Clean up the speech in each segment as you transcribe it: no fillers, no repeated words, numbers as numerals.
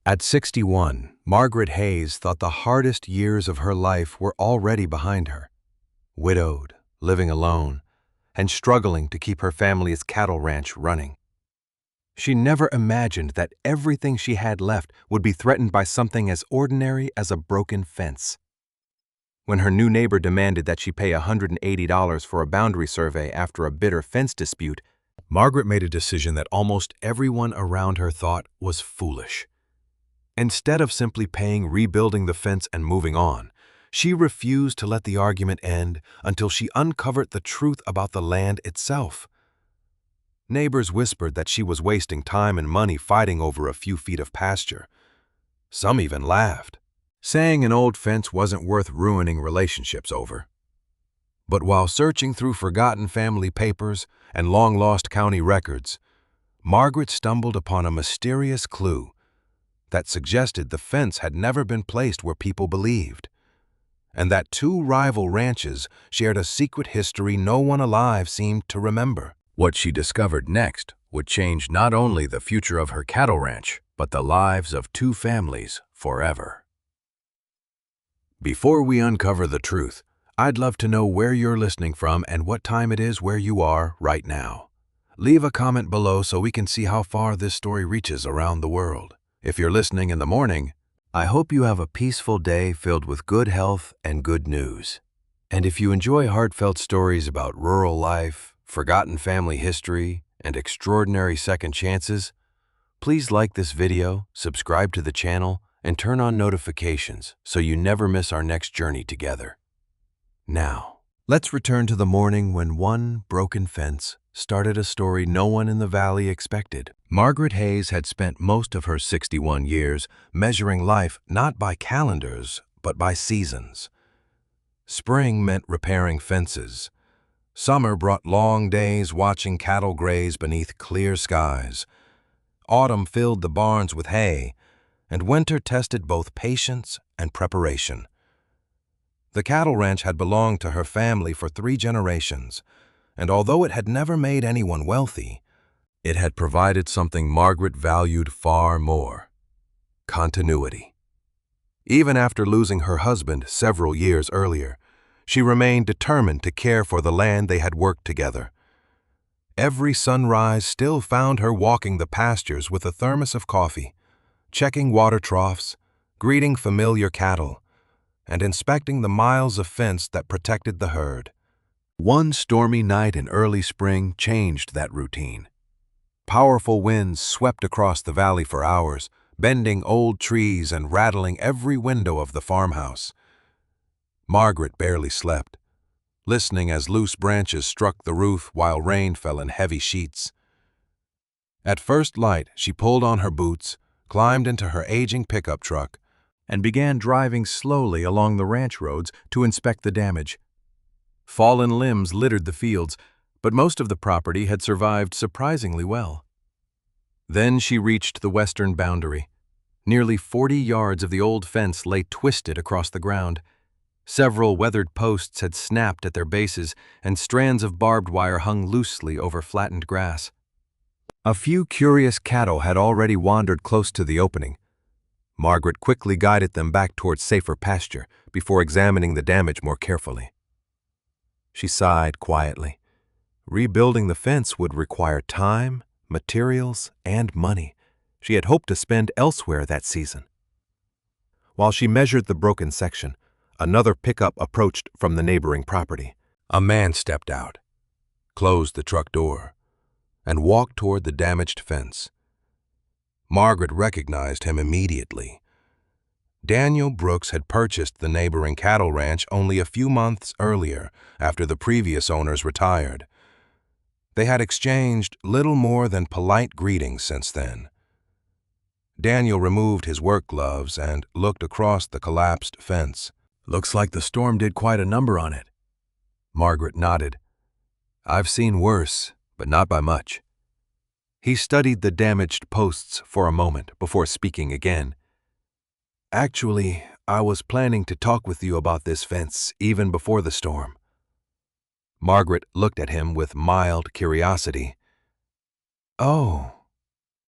At 61, Margaret Hayes thought the hardest years of her life were already behind her. Widowed, living alone, and struggling to keep her family's cattle ranch running. She never imagined that everything she had left would be threatened by something as ordinary as a broken fence. When her new neighbor demanded that she pay $180 for a boundary survey after a bitter fence dispute, Margaret made a decision that almost everyone around her thought was foolish. Instead of simply rebuilding the fence and moving on, she refused to let the argument end until she uncovered the truth about the land itself. Neighbors whispered that she was wasting time and money fighting over a few feet of pasture. Some even laughed, saying an old fence wasn't worth ruining relationships over. But while searching through forgotten family papers and long-lost county records, Margaret stumbled upon a mysterious clue that suggested the fence had never been placed where people believed, and that two rival ranches shared a secret history no one alive seemed to remember. What she discovered next would change not only the future of her cattle ranch, but the lives of two families forever. Before we uncover the truth, I'd love to know where you're listening from and what time it is where you are right now. Leave a comment below so we can see how far this story reaches around the world. If you're listening in the morning, I hope you have a peaceful day filled with good health and good news. And if you enjoy heartfelt stories about rural life, forgotten family history, and extraordinary second chances, please like this video, subscribe to the channel, and turn on notifications so you never miss our next journey together. Now, let's return to the morning when one broken fence started a story no one in the valley expected. Margaret Hayes had spent most of her 61 years measuring life not by calendars, but by seasons. Spring meant repairing fences. Summer brought long days watching cattle graze beneath clear skies. Autumn filled the barns with hay, and winter tested both patience and preparation. The cattle ranch had belonged to her family for 3 generations, and although it had never made anyone wealthy, it had provided something Margaret valued far more: continuity. Even after losing her husband several years earlier, she remained determined to care for the land they had worked together. Every sunrise still found her walking the pastures with a thermos of coffee, checking water troughs, greeting familiar cattle, and inspecting the miles of fence that protected the herd. One stormy night in early spring changed that routine. Powerful winds swept across the valley for hours, bending old trees and rattling every window of the farmhouse. Margaret barely slept, listening as loose branches struck the roof while rain fell in heavy sheets. At first light, she pulled on her boots, climbed into her aging pickup truck, and began driving slowly along the ranch roads to inspect the damage. Fallen limbs littered the fields, but most of the property had survived surprisingly well. Then she reached the western boundary. Nearly 40 yards of the old fence lay twisted across the ground. Several weathered posts had snapped at their bases, and strands of barbed wire hung loosely over flattened grass. A few curious cattle had already wandered close to the opening. Margaret quickly guided them back towards safer pasture before examining the damage more carefully. She sighed quietly. Rebuilding the fence would require time, materials, and money she had hoped to spend elsewhere that season. While she measured the broken section, another pickup approached from the neighboring property. A man stepped out, closed the truck door, and walked toward the damaged fence. Margaret recognized him immediately. Daniel Brooks had purchased the neighboring cattle ranch only a few months earlier, after the previous owners retired. They had exchanged little more than polite greetings since then. Daniel removed his work gloves and looked across the collapsed fence. "Looks like the storm did quite a number on it." Margaret nodded. "I've seen worse, but not by much." He studied the damaged posts for a moment before speaking again. "Actually, I was planning to talk with you about this fence even before the storm." Margaret looked at him with mild curiosity. "Oh,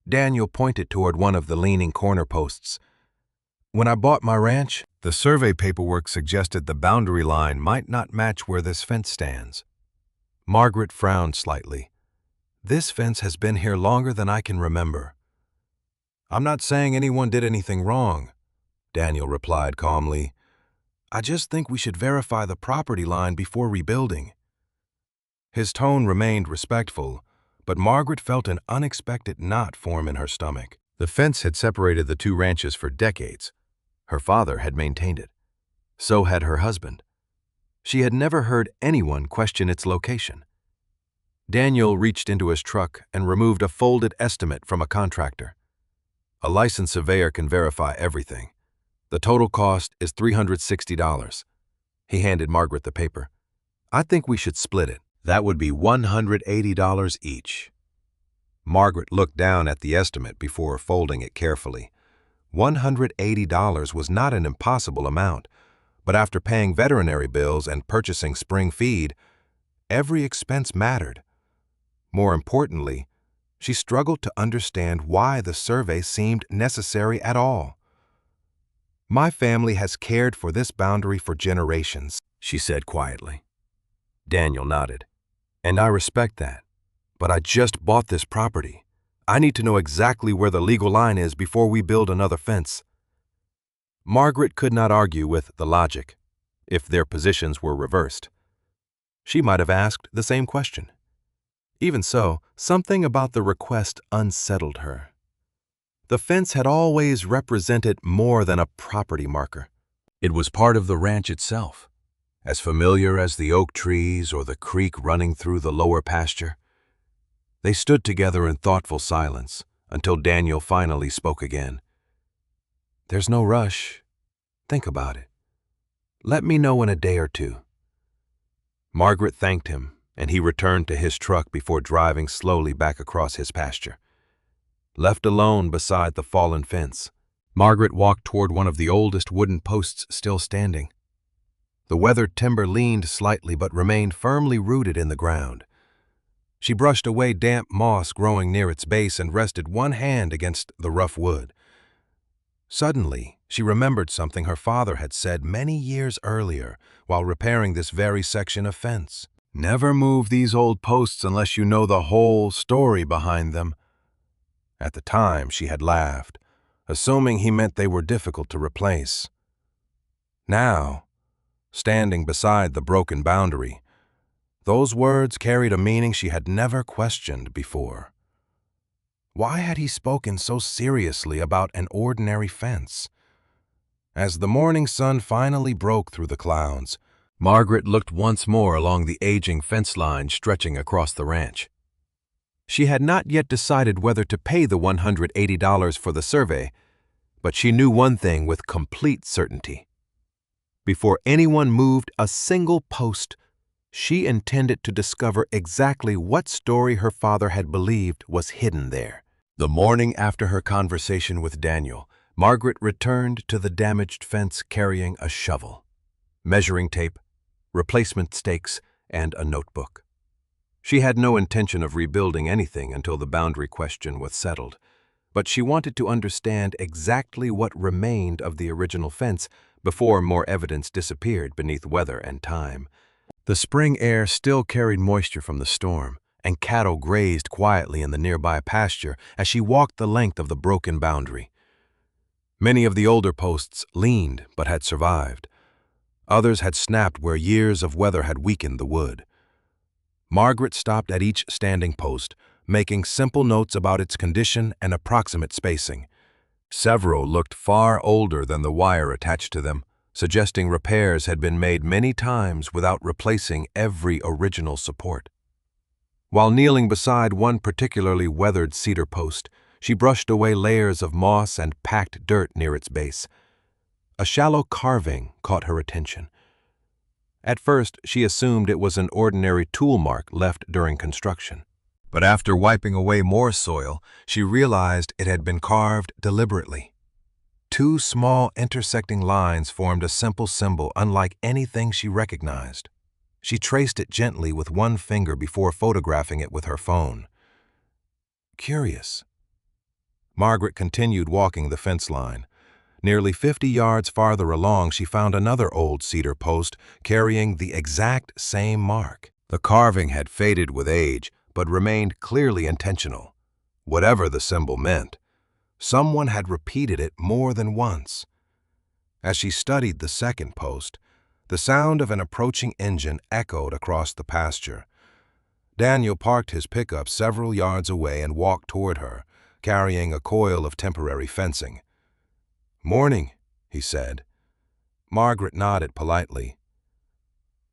Daniel pointed toward one of the leaning corner posts. When I bought my ranch, the survey paperwork suggested the boundary line might not match where this fence stands. Margaret frowned slightly. This fence has been here longer than I can remember. I'm not saying anyone did anything wrong, Daniel replied calmly. I just think we should verify the property line before rebuilding. His tone remained respectful, but Margaret felt an unexpected knot form in her stomach. The fence had separated the two ranches for decades. Her father had maintained it. So had her husband. She had never heard anyone question its location. Daniel reached into his truck and removed a folded estimate from a contractor. A licensed surveyor can verify everything. The total cost is $360. He handed Margaret the paper. I think we should split it. That would be $180 each. Margaret looked down at the estimate before folding it carefully. $180 was not an impossible amount, but after paying veterinary bills and purchasing spring feed, every expense mattered. More importantly, she struggled to understand why the survey seemed necessary at all. My family has cared for this boundary for generations, she said quietly. Daniel nodded. And I respect that. But I just bought this property. I need to know exactly where the legal line is before we build another fence. Margaret could not argue with the logic. If their positions were reversed, she might have asked the same question. Even so, something about the request unsettled her. The fence had always represented more than a property marker. It was part of the ranch itself, as familiar as the oak trees or the creek running through the lower pasture. They stood together in thoughtful silence until Daniel finally spoke again. There's no rush. Think about it. Let me know in a day or two. Margaret thanked him, and he returned to his truck before driving slowly back across his pasture. Left alone beside the fallen fence, Margaret walked toward one of the oldest wooden posts still standing. The weathered timber leaned slightly but remained firmly rooted in the ground. She brushed away damp moss growing near its base and rested one hand against the rough wood. Suddenly, she remembered something her father had said many years earlier while repairing this very section of fence. Never move these old posts unless you know the whole story behind them. At the time, she had laughed, assuming he meant they were difficult to replace. Now, standing beside the broken boundary, those words carried a meaning she had never questioned before. Why had he spoken so seriously about an ordinary fence? As the morning sun finally broke through the clouds, Margaret looked once more along the aging fence line stretching across the ranch. She had not yet decided whether to pay the $180 for the survey, but she knew one thing with complete certainty. Before anyone moved a single post, she intended to discover exactly what story her father had believed was hidden there. The morning after her conversation with Daniel, Margaret returned to the damaged fence carrying a shovel, measuring tape, replacement stakes, and a notebook. She had no intention of rebuilding anything until the boundary question was settled, but she wanted to understand exactly what remained of the original fence before more evidence disappeared beneath weather and time. The spring air still carried moisture from the storm, and cattle grazed quietly in the nearby pasture as she walked the length of the broken boundary. Many of the older posts leaned but had survived. Others had snapped where years of weather had weakened the wood. Margaret stopped at each standing post, making simple notes about its condition and approximate spacing. Several looked far older than the wire attached to them, suggesting repairs had been made many times without replacing every original support. While kneeling beside one particularly weathered cedar post, she brushed away layers of moss and packed dirt near its base. A shallow carving caught her attention. At first, she assumed it was an ordinary tool mark left during construction. But after wiping away more soil, she realized it had been carved deliberately. Two small intersecting lines formed a simple symbol unlike anything she recognized. She traced it gently with one finger before photographing it with her phone. Curious. Margaret continued walking the fence line. Nearly 50 yards farther along, she found another old cedar post carrying the exact same mark. The carving had faded with age, but remained clearly intentional. Whatever the symbol meant, someone had repeated it more than once. As she studied the second post, the sound of an approaching engine echoed across the pasture. Daniel parked his pickup several yards away and walked toward her, carrying a coil of temporary fencing. "Morning," he said. Margaret nodded politely.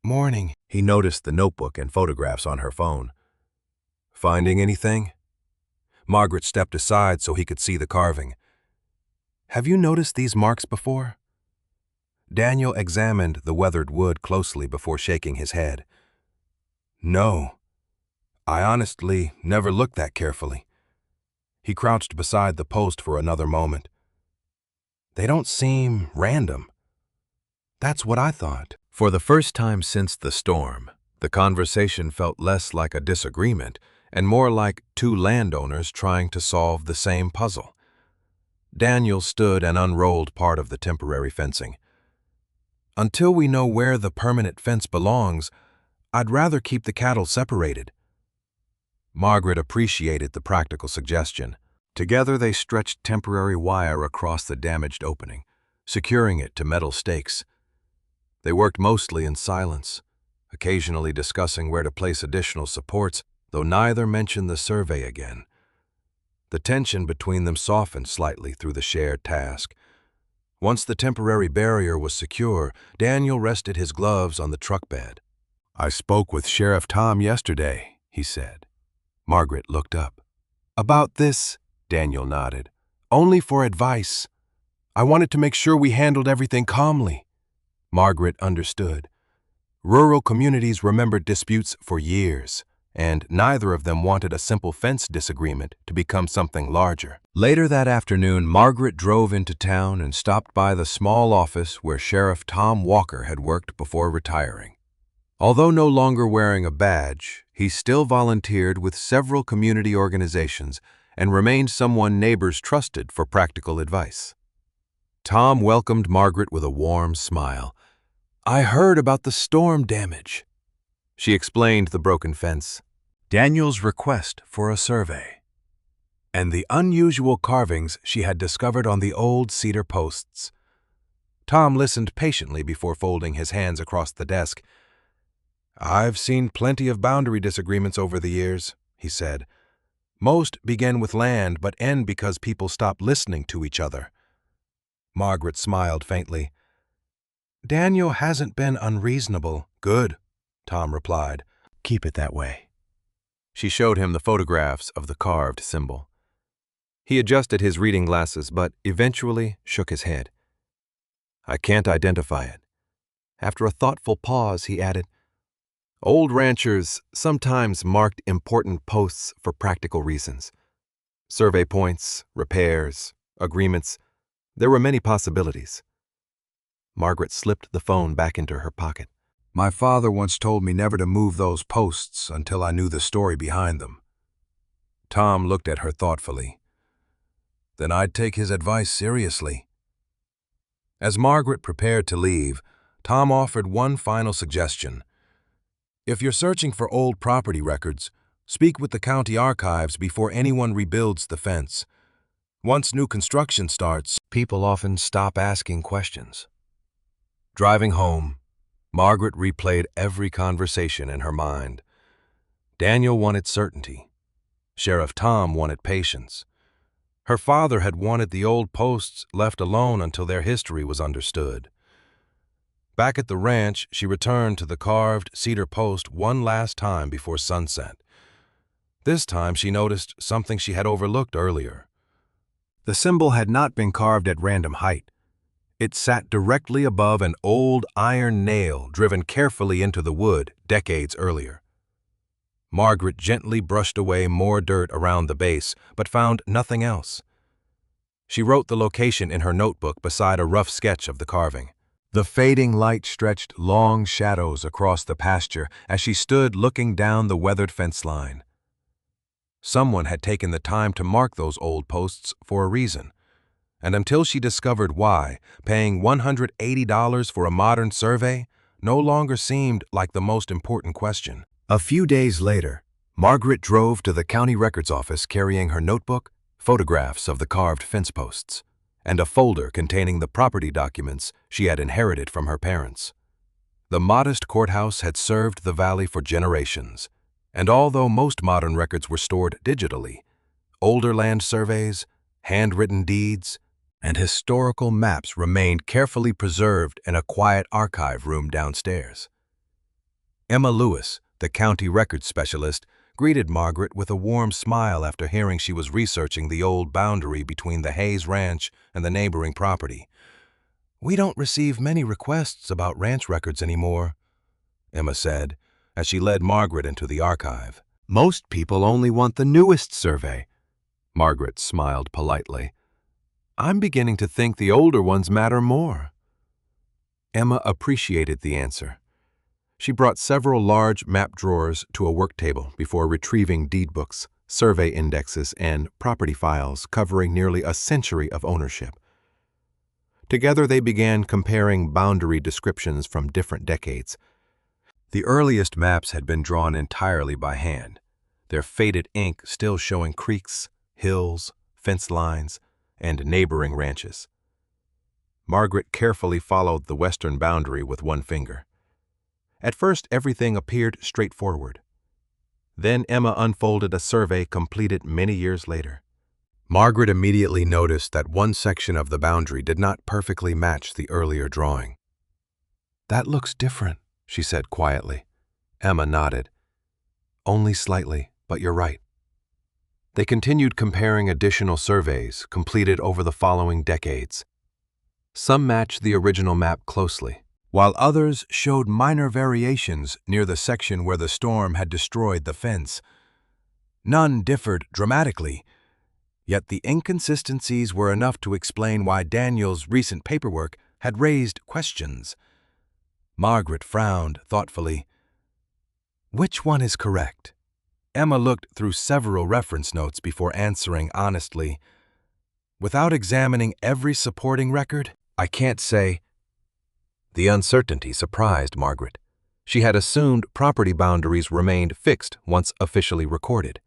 "Morning." He noticed the notebook and photographs on her phone. "Finding anything?" Margaret stepped aside so he could see the carving. "Have you noticed these marks before?" Daniel examined the weathered wood closely before shaking his head. "No. I honestly never looked that carefully." He crouched beside the post for another moment. "They don't seem random." "That's what I thought." For the first time since the storm, the conversation felt less like a disagreement and more like two landowners trying to solve the same puzzle. Daniel stood and unrolled part of the temporary fencing. "Until we know where the permanent fence belongs, I'd rather keep the cattle separated." Margaret appreciated the practical suggestion. Together they stretched temporary wire across the damaged opening, securing it to metal stakes. They worked mostly in silence, occasionally discussing where to place additional supports, though neither mentioned the survey again. The tension between them softened slightly through the shared task. Once the temporary barrier was secure, Daniel rested his gloves on the truck bed. "I spoke with Sheriff Tom yesterday," he said. Margaret looked up. "About this?" Daniel nodded. "Only for advice. I wanted to make sure we handled everything calmly." Margaret understood. Rural communities remembered disputes for years, and neither of them wanted a simple fence disagreement to become something larger. Later that afternoon, Margaret drove into town and stopped by the small office where Sheriff Tom Walker had worked before retiring. Although no longer wearing a badge, he still volunteered with several community organizations and remained someone neighbors trusted for practical advice. Tom welcomed Margaret with a warm smile. "I heard about the storm damage." She explained the broken fence, Daniel's request for a survey, and the unusual carvings she had discovered on the old cedar posts. Tom listened patiently before folding his hands across the desk. "I've seen plenty of boundary disagreements over the years," he said. "Most begin with land but end because people stop listening to each other." Margaret smiled faintly. "Daniel hasn't been unreasonable." "Good," Tom replied. "Keep it that way." She showed him the photographs of the carved symbol. He adjusted his reading glasses but eventually shook his head. "I can't identify it." After a thoughtful pause, he added, "Old ranchers sometimes marked important posts for practical reasons. Survey points, repairs, agreements. There were many possibilities." Margaret slipped the phone back into her pocket. "My father once told me never to move those posts until I knew the story behind them." Tom looked at her thoughtfully. "Then I'd take his advice seriously." As Margaret prepared to leave, Tom offered one final suggestion. "If you're searching for old property records, speak with the county archives before anyone rebuilds the fence. Once new construction starts, people often stop asking questions." Driving home, Margaret replayed every conversation in her mind. Daniel wanted certainty. Sheriff Tom wanted patience. Her father had wanted the old posts left alone until their history was understood. Back at the ranch, she returned to the carved cedar post one last time before sunset. This time she noticed something she had overlooked earlier. The symbol had not been carved at random height. It sat directly above an old iron nail driven carefully into the wood decades earlier. Margaret gently brushed away more dirt around the base, but found nothing else. She wrote the location in her notebook beside a rough sketch of the carving. The fading light stretched long shadows across the pasture as she stood looking down the weathered fence line. Someone had taken the time to mark those old posts for a reason. And until she discovered why, paying $180 for a modern survey no longer seemed like the most important question. A few days later, Margaret drove to the county records office carrying her notebook, photographs of the carved fence posts, and a folder containing the property documents she had inherited from her parents. The modest courthouse had served the valley for generations, and although most modern records were stored digitally, older land surveys, handwritten deeds, and historical maps remained carefully preserved in a quiet archive room downstairs. Emma Lewis, the county records specialist, greeted Margaret with a warm smile after hearing she was researching the old boundary between the Hayes Ranch and the neighboring property. "We don't receive many requests about ranch records anymore," Emma said, as she led Margaret into the archive. "Most people only want the newest survey." Margaret smiled politely. "I'm beginning to think the older ones matter more." Emma appreciated the answer. She brought several large map drawers to a work table before retrieving deed books, survey indexes, and property files covering nearly a century of ownership. Together they began comparing boundary descriptions from different decades. The earliest maps had been drawn entirely by hand, their faded ink still showing creeks, hills, fence lines, and neighboring ranches. Margaret carefully followed the western boundary with one finger. At first, everything appeared straightforward. Then Emma unfolded a survey completed many years later. Margaret immediately noticed that one section of the boundary did not perfectly match the earlier drawing. "That looks different," she said quietly. Emma nodded. "Only slightly, but you're right." They continued comparing additional surveys completed over the following decades. Some matched the original map closely, while others showed minor variations near the section where the storm had destroyed the fence. None differed dramatically, yet the inconsistencies were enough to explain why Daniel's recent paperwork had raised questions. Margaret frowned thoughtfully. "Which one is correct?" Emma looked through several reference notes before answering honestly. "Without examining every supporting record, I can't say." The uncertainty surprised Margaret. She had assumed property boundaries remained fixed once officially recorded.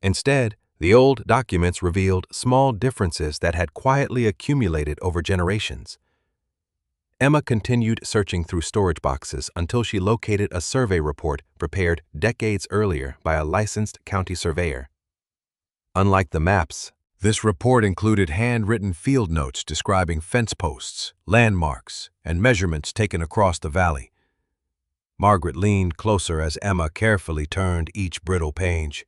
Instead, the old documents revealed small differences that had quietly accumulated over generations. Emma continued searching through storage boxes until she located a survey report prepared decades earlier by a licensed county surveyor. Unlike the maps, this report included handwritten field notes describing fence posts, landmarks, and measurements taken across the valley. Margaret leaned closer as Emma carefully turned each brittle page.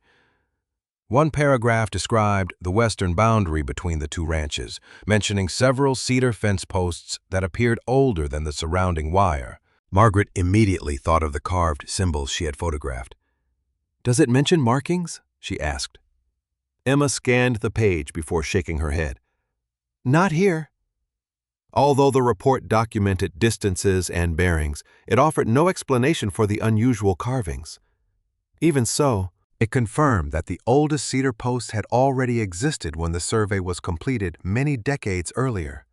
One paragraph described the western boundary between the two ranches, mentioning several cedar fence posts that appeared older than the surrounding wire. Margaret immediately thought of the carved symbols she had photographed. "Does it mention markings?" she asked. Emma scanned the page before shaking her head. "Not here." Although the report documented distances and bearings, it offered no explanation for the unusual carvings. Even so, it confirmed that the oldest cedar posts had already existed when the survey was completed many decades earlier.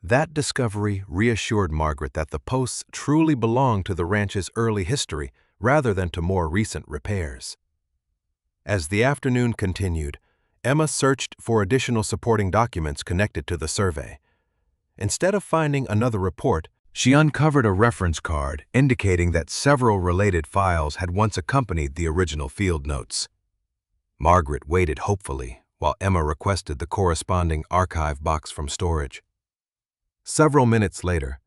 That discovery reassured Margaret that the posts truly belonged to the ranch's early history rather than to more recent repairs. As the afternoon continued, Emma searched for additional supporting documents connected to the survey. Instead of finding another report, she uncovered a reference card indicating that several related files had once accompanied the original field notes. Margaret waited hopefully while Emma requested the corresponding archive box from storage. Several minutes later,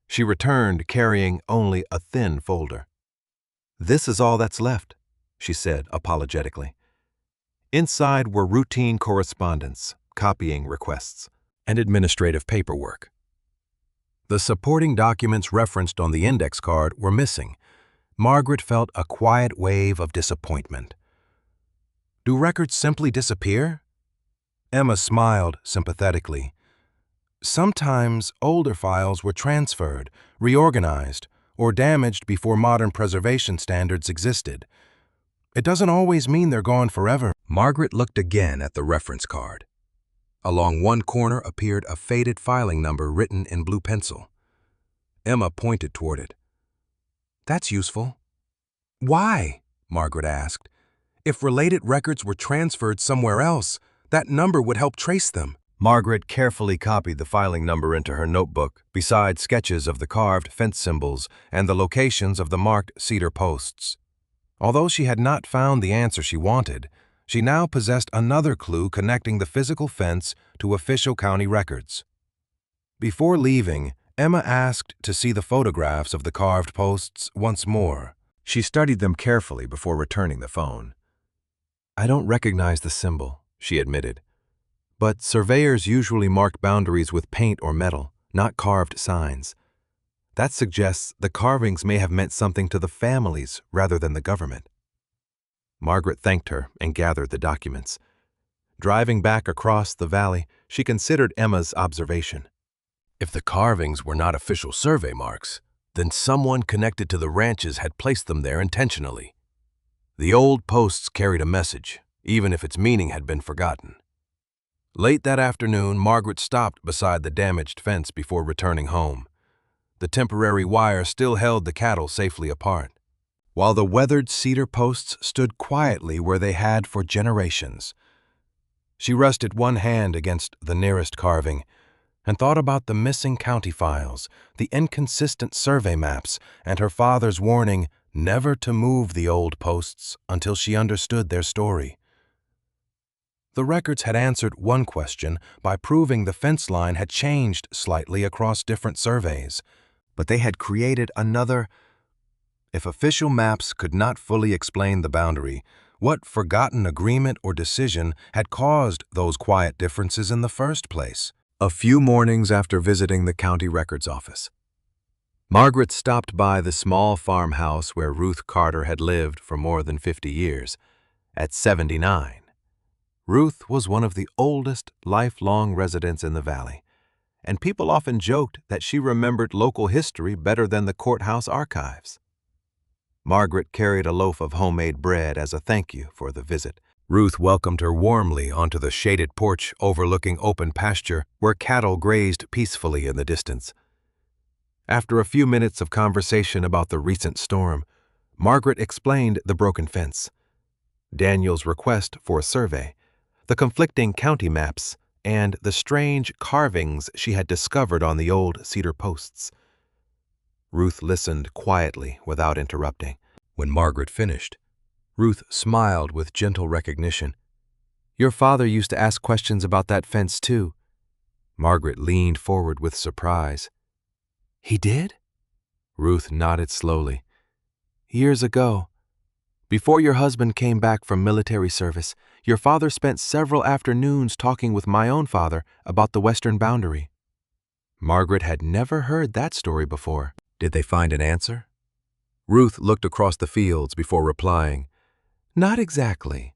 she returned carrying only a thin folder. "This is all that's left," she said apologetically. Inside were routine correspondence, copying requests, and administrative paperwork. The supporting documents referenced on the index card were missing. Margaret felt a quiet wave of disappointment. "Do records simply disappear?" Emma smiled sympathetically. "Sometimes older files were transferred, reorganized, or damaged before modern preservation standards existed. It doesn't always mean they're gone forever. Margaret looked again at the reference card. Along one corner appeared a faded filing number written in blue pencil. Emma pointed toward it. That's useful. Why? Margaret asked. If related records were transferred somewhere else, that number would help trace them. Margaret carefully copied the filing number into her notebook, beside sketches of the carved fence symbols and the locations of the marked cedar posts. Although she had not found the answer she wanted, she now possessed another clue connecting the physical fence to official county records. Before leaving, Emma asked to see the photographs of the carved posts once more. She studied them carefully before returning the phone. I don't recognize the symbol, she admitted. But surveyors usually mark boundaries with paint or metal, not carved signs. That suggests the carvings may have meant something to the families rather than the government. Margaret thanked her and gathered the documents. Driving back across the valley, she considered Emma's observation. If the carvings were not official survey marks, then someone connected to the ranches had placed them there intentionally. The old posts carried a message, even if its meaning had been forgotten. Late that afternoon, Margaret stopped beside the damaged fence before returning home. The temporary wire still held the cattle safely apart, while the weathered cedar posts stood quietly where they had for generations. She rested one hand against the nearest carving and thought about the missing county files, the inconsistent survey maps, and her father's warning never to move the old posts until she understood their story. The records had answered one question by proving the fence line had changed slightly across different surveys, but they had created another. If official maps could not fully explain the boundary, what forgotten agreement or decision had caused those quiet differences in the first place? A few mornings after visiting the county records office, Margaret stopped by the small farmhouse where Ruth Carter had lived for more than 50 years. At 79, Ruth was one of the oldest lifelong residents in the valley, and people often joked that she remembered local history better than the courthouse archives. Margaret carried a loaf of homemade bread as a thank you for the visit. Ruth welcomed her warmly onto the shaded porch overlooking open pasture where cattle grazed peacefully in the distance. After a few minutes of conversation about the recent storm, Margaret explained the broken fence, Daniel's request for a survey, the conflicting county maps, and the strange carvings she had discovered on the old cedar posts. Ruth listened quietly without interrupting. When Margaret finished, Ruth smiled with gentle recognition. Your father used to ask questions about that fence too. Margaret leaned forward with surprise. He did? Ruth nodded slowly. Years ago, before your husband came back from military service, your father spent several afternoons talking with my own father about the western boundary. Margaret had never heard that story before. Did they find an answer? Ruth looked across the fields before replying. Not exactly,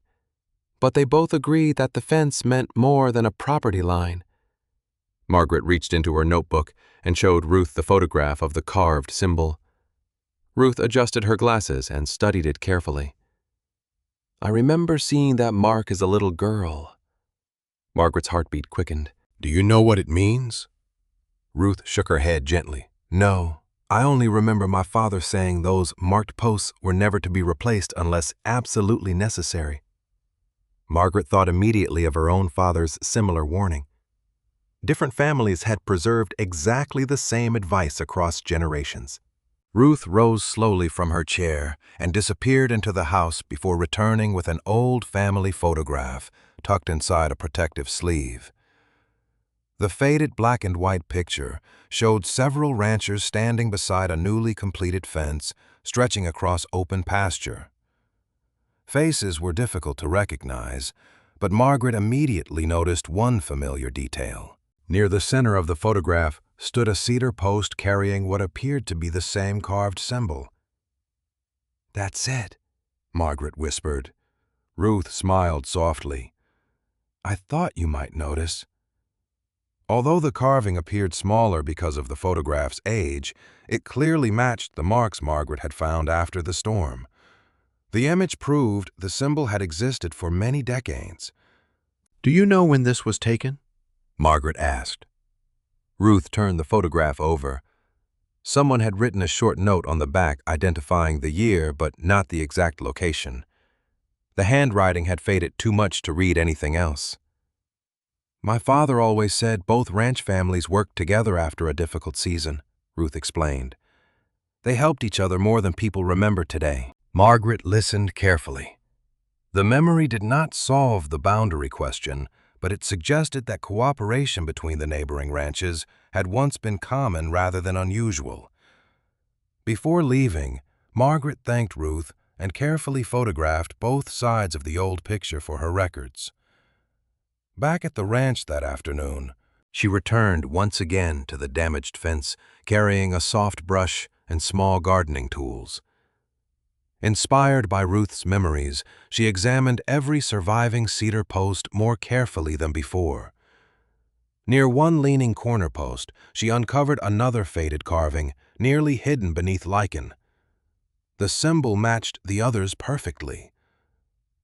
but they both agreed that the fence meant more than a property line. Margaret reached into her notebook and showed Ruth the photograph of the carved symbol. Ruth adjusted her glasses and studied it carefully. I remember seeing that mark as a little girl. Margaret's heartbeat quickened. Do you know what it means? Ruth shook her head gently. No, I only remember my father saying those marked posts were never to be replaced unless absolutely necessary. Margaret thought immediately of her own father's similar warning. Different families had preserved exactly the same advice across generations. Ruth rose slowly from her chair and disappeared into the house before returning with an old family photograph tucked inside a protective sleeve. The faded black and white picture showed several ranchers standing beside a newly completed fence stretching across open pasture. Faces were difficult to recognize, but Margaret immediately noticed one familiar detail. Near the center of the photograph stood a cedar post carrying what appeared to be the same carved symbol. That's it, Margaret whispered. Ruth smiled softly. I thought you might notice. Although the carving appeared smaller because of the photograph's age, it clearly matched the marks Margaret had found after the storm. The image proved the symbol had existed for many decades. "Do you know when this was taken?" Margaret asked. Ruth turned the photograph over. Someone had written a short note on the back identifying the year but not the exact location. The handwriting had faded too much to read anything else. "My father always said both ranch families worked together after a difficult season," Ruth explained. "They helped each other more than people remember today." Margaret listened carefully. The memory did not solve the boundary question, but it suggested that cooperation between the neighboring ranches had once been common rather than unusual. Before leaving, Margaret thanked Ruth and carefully photographed both sides of the old picture for her records. Back at the ranch that afternoon, she returned once again to the damaged fence, carrying a soft brush and small gardening tools. Inspired by Ruth's memories, she examined every surviving cedar post more carefully than before. Near one leaning corner post, she uncovered another faded carving, nearly hidden beneath lichen. The symbol matched the others perfectly.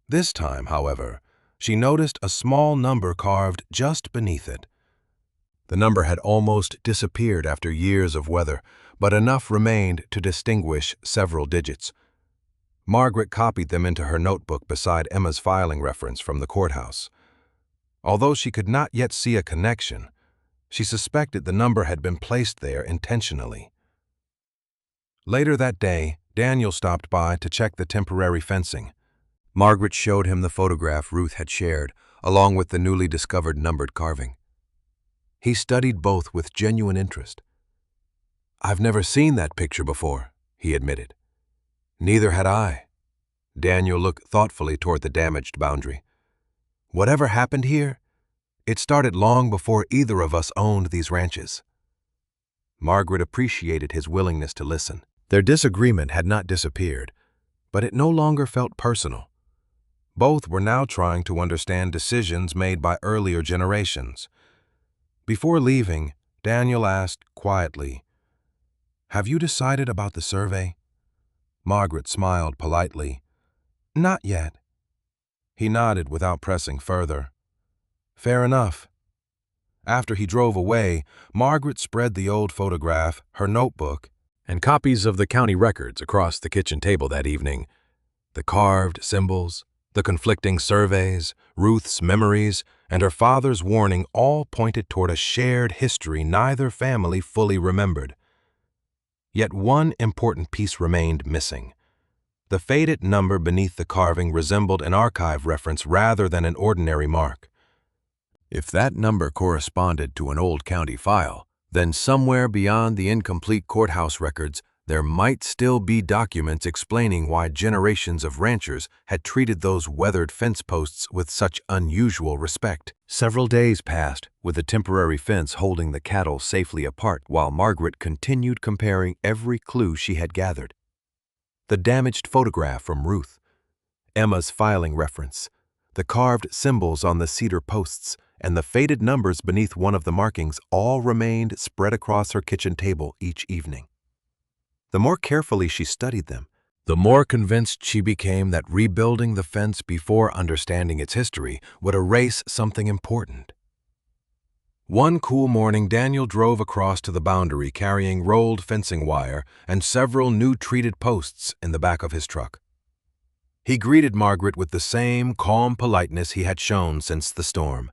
This time, however, she noticed a small number carved just beneath it. The number had almost disappeared after years of weather, but enough remained to distinguish several digits. Margaret copied them into her notebook beside Emma's filing reference from the courthouse. Although she could not yet see a connection, she suspected the number had been placed there intentionally. Later that day, Daniel stopped by to check the temporary fencing. Margaret showed him the photograph Ruth had shared, along with the newly discovered numbered carving. He studied both with genuine interest. "I've never seen that picture before," he admitted. "Neither had I." Daniel looked thoughtfully toward the damaged boundary. "Whatever happened here, it started long before either of us owned these ranches." Margaret appreciated his willingness to listen. Their disagreement had not disappeared, but it no longer felt personal. Both were now trying to understand decisions made by earlier generations. Before leaving, Daniel asked quietly, "Have you decided about the survey?" Margaret smiled politely. "Not yet." He nodded without pressing further. "Fair enough." After he drove away, Margaret spread the old photograph, her notebook, and copies of the county records across the kitchen table that evening. The carved symbols, the conflicting surveys, Ruth's memories, and her father's warning all pointed toward a shared history neither family fully remembered. Yet one important piece remained missing. The faded number beneath the carving resembled an archive reference rather than an ordinary mark. If that number corresponded to an old county file, then somewhere beyond the incomplete courthouse records, there might still be documents explaining why generations of ranchers had treated those weathered fence posts with such unusual respect. Several days passed, with the temporary fence holding the cattle safely apart while Margaret continued comparing every clue she had gathered. The damaged photograph from Ruth, Emma's filing reference, the carved symbols on the cedar posts, and the faded numbers beneath one of the markings all remained spread across her kitchen table each evening. The more carefully she studied them, the more convinced she became that rebuilding the fence before understanding its history would erase something important. One cool morning, Daniel drove across to the boundary carrying rolled fencing wire and several new treated posts in the back of his truck. He greeted Margaret with the same calm politeness he had shown since the storm.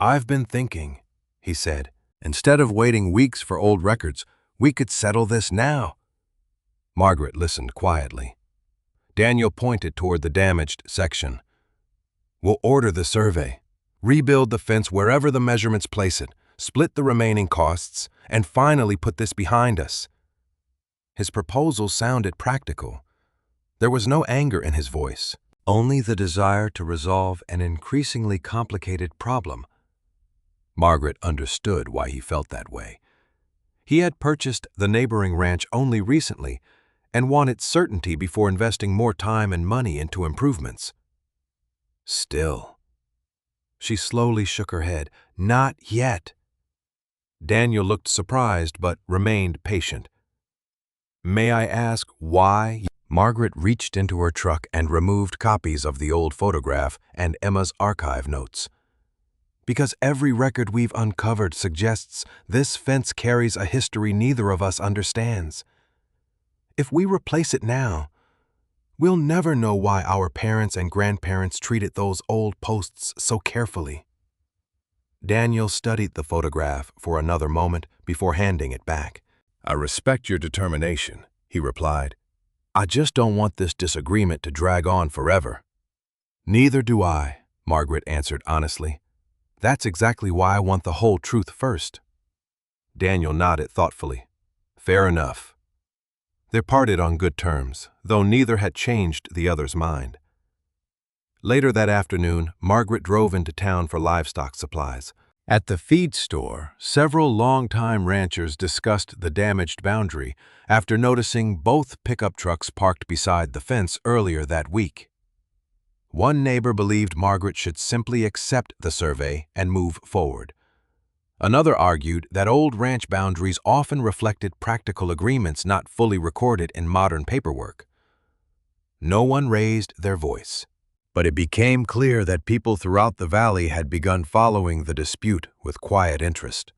"I've been thinking," he said. "Instead of waiting weeks for old records, we could settle this now." Margaret listened quietly. Daniel pointed toward the damaged section. "We'll order the survey, rebuild the fence wherever the measurements place it, split the remaining costs, and finally put this behind us." His proposal sounded practical. There was no anger in his voice, only the desire to resolve an increasingly complicated problem. Margaret understood why he felt that way. He had purchased the neighboring ranch only recently and wanted certainty before investing more time and money into improvements. Still, she slowly shook her head. "Not yet." Daniel looked surprised but remained patient. "May I ask why?" Margaret reached into her truck and removed copies of the old photograph and Emma's archive notes. Because every record we've uncovered suggests this fence carries a history neither of us understands. If we replace it now, we'll never know why our parents and grandparents treated those old posts so carefully. Daniel studied the photograph for another moment before handing it back. "I respect your determination," he replied. "I just don't want this disagreement to drag on forever." "Neither do I," Margaret answered honestly. "That's exactly why I want the whole truth first." Daniel nodded thoughtfully. "Fair enough." They parted on good terms, though neither had changed the other's mind. Later that afternoon, Margaret drove into town for livestock supplies. At the feed store, several longtime ranchers discussed the damaged boundary after noticing both pickup trucks parked beside the fence earlier that week. One neighbor believed Margaret should simply accept the survey and move forward. Another argued that old ranch boundaries often reflected practical agreements not fully recorded in modern paperwork. No one raised their voice, but it became clear that people throughout the valley had begun following the dispute with quiet interest.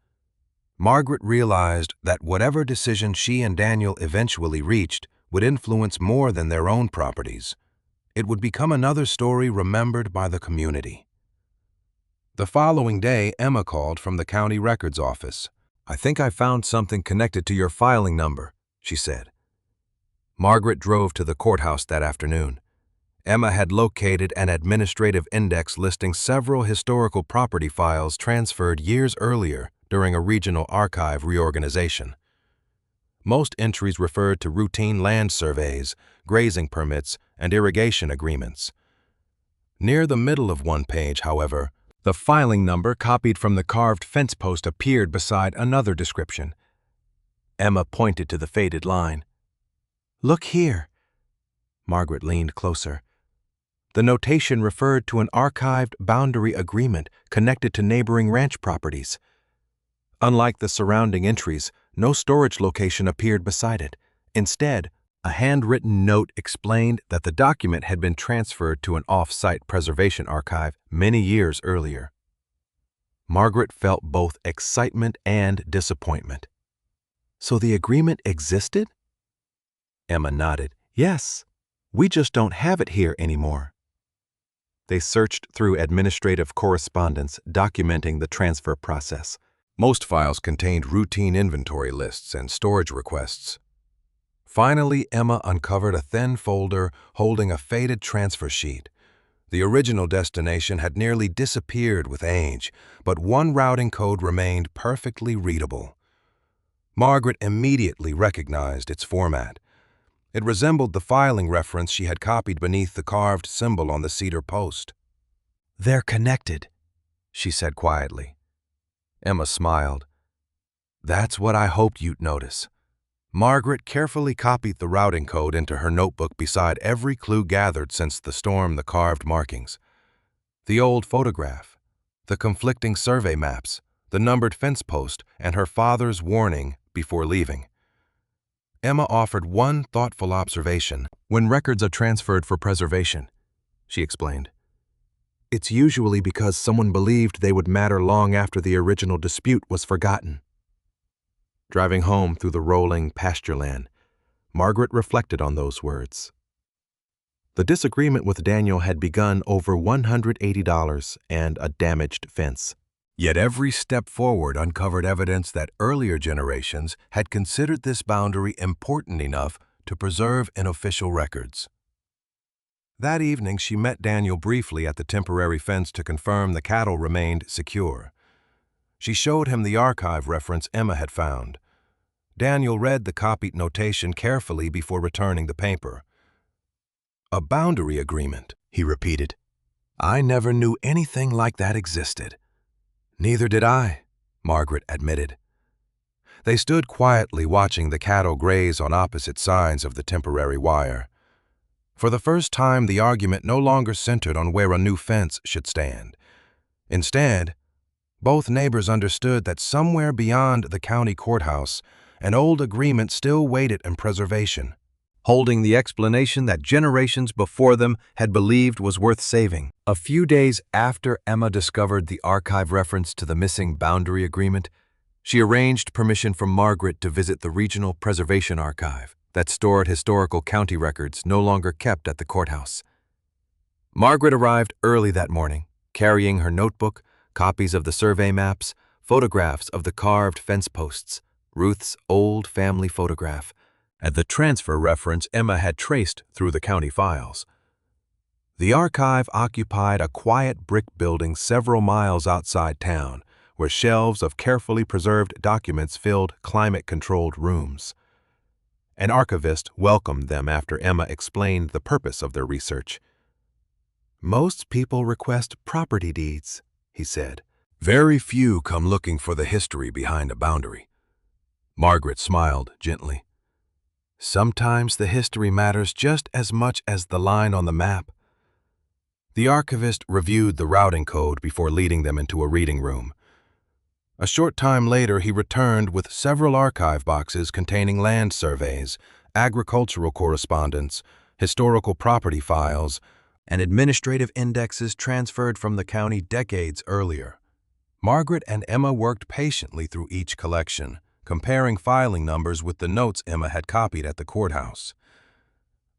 Margaret realized that whatever decision she and Daniel eventually reached would influence more than their own properties. It would become another story remembered by the community. The following day, Emma called from the county records office. "I think I found something connected to your filing number," she said. Margaret drove to the courthouse that afternoon. Emma had located an administrative index listing several historical property files transferred years earlier during a regional archive reorganization. Most entries referred to routine land surveys, grazing permits, and irrigation agreements. Near the middle of one page, however, the filing number copied from the carved fence post appeared beside another description. Emma pointed to the faded line. "Look here." Margaret leaned closer. The notation referred to an archived boundary agreement connected to neighboring ranch properties. Unlike the surrounding entries, no storage location appeared beside it. Instead, a handwritten note explained that the document had been transferred to an off-site preservation archive many years earlier. Margaret felt both excitement and disappointment. "So the agreement existed?" Emma nodded. "Yes. We just don't have it here anymore." They searched through administrative correspondence documenting the transfer process. Most files contained routine inventory lists and storage requests. Finally, Emma uncovered a thin folder holding a faded transfer sheet. The original destination had nearly disappeared with age, but one routing code remained perfectly readable. Margaret immediately recognized its format. It resembled the filing reference she had copied beneath the carved symbol on the cedar post. "They're connected," she said quietly. Emma smiled. "That's what I hoped you'd notice." Margaret carefully copied the routing code into her notebook beside every clue gathered since the storm, the carved markings. The old photograph, the conflicting survey maps, the numbered fence post, and her father's warning before leaving. Emma offered one thoughtful observation. "When records are transferred for preservation," she explained, "it's usually because someone believed they would matter long after the original dispute was forgotten." Driving home through the rolling pasture land, Margaret reflected on those words. The disagreement with Daniel had begun over $180 and a damaged fence. Yet every step forward uncovered evidence that earlier generations had considered this boundary important enough to preserve in official records. That evening, she met Daniel briefly at the temporary fence to confirm the cattle remained secure. She showed him the archive reference Emma had found. Daniel read the copied notation carefully before returning the paper. "A boundary agreement," he repeated. "I never knew anything like that existed." "Neither did I," Margaret admitted. They stood quietly watching the cattle graze on opposite sides of the temporary wire. For the first time, the argument no longer centered on where a new fence should stand. Instead, both neighbors understood that somewhere beyond the county courthouse, an old agreement still waited in preservation. holding the explanation that generations before them had believed was worth saving. A few days after Emma discovered the archive reference to the missing boundary agreement, she arranged permission from Margaret to visit the Regional Preservation Archive that stored historical county records no longer kept at the courthouse. Margaret arrived early that morning, carrying her notebook, copies of the survey maps, photographs of the carved fence posts, Ruth's old family photograph, and the transfer reference Emma had traced through the county files. The archive occupied a quiet brick building several miles outside town, where shelves of carefully preserved documents filled climate-controlled rooms. An archivist welcomed them after Emma explained the purpose of their research. "Most people request property deeds," he said. "Very few come looking for the history behind a boundary." Margaret smiled gently. "Sometimes the history matters just as much as the line on the map." The archivist reviewed the routing code before leading them into a reading room. A short time later, he returned with several archive boxes containing land surveys, agricultural correspondence, historical property files, and administrative indexes transferred from the county decades earlier. Margaret and Emma worked patiently through each collection, comparing filing numbers with the notes Emma had copied at the courthouse.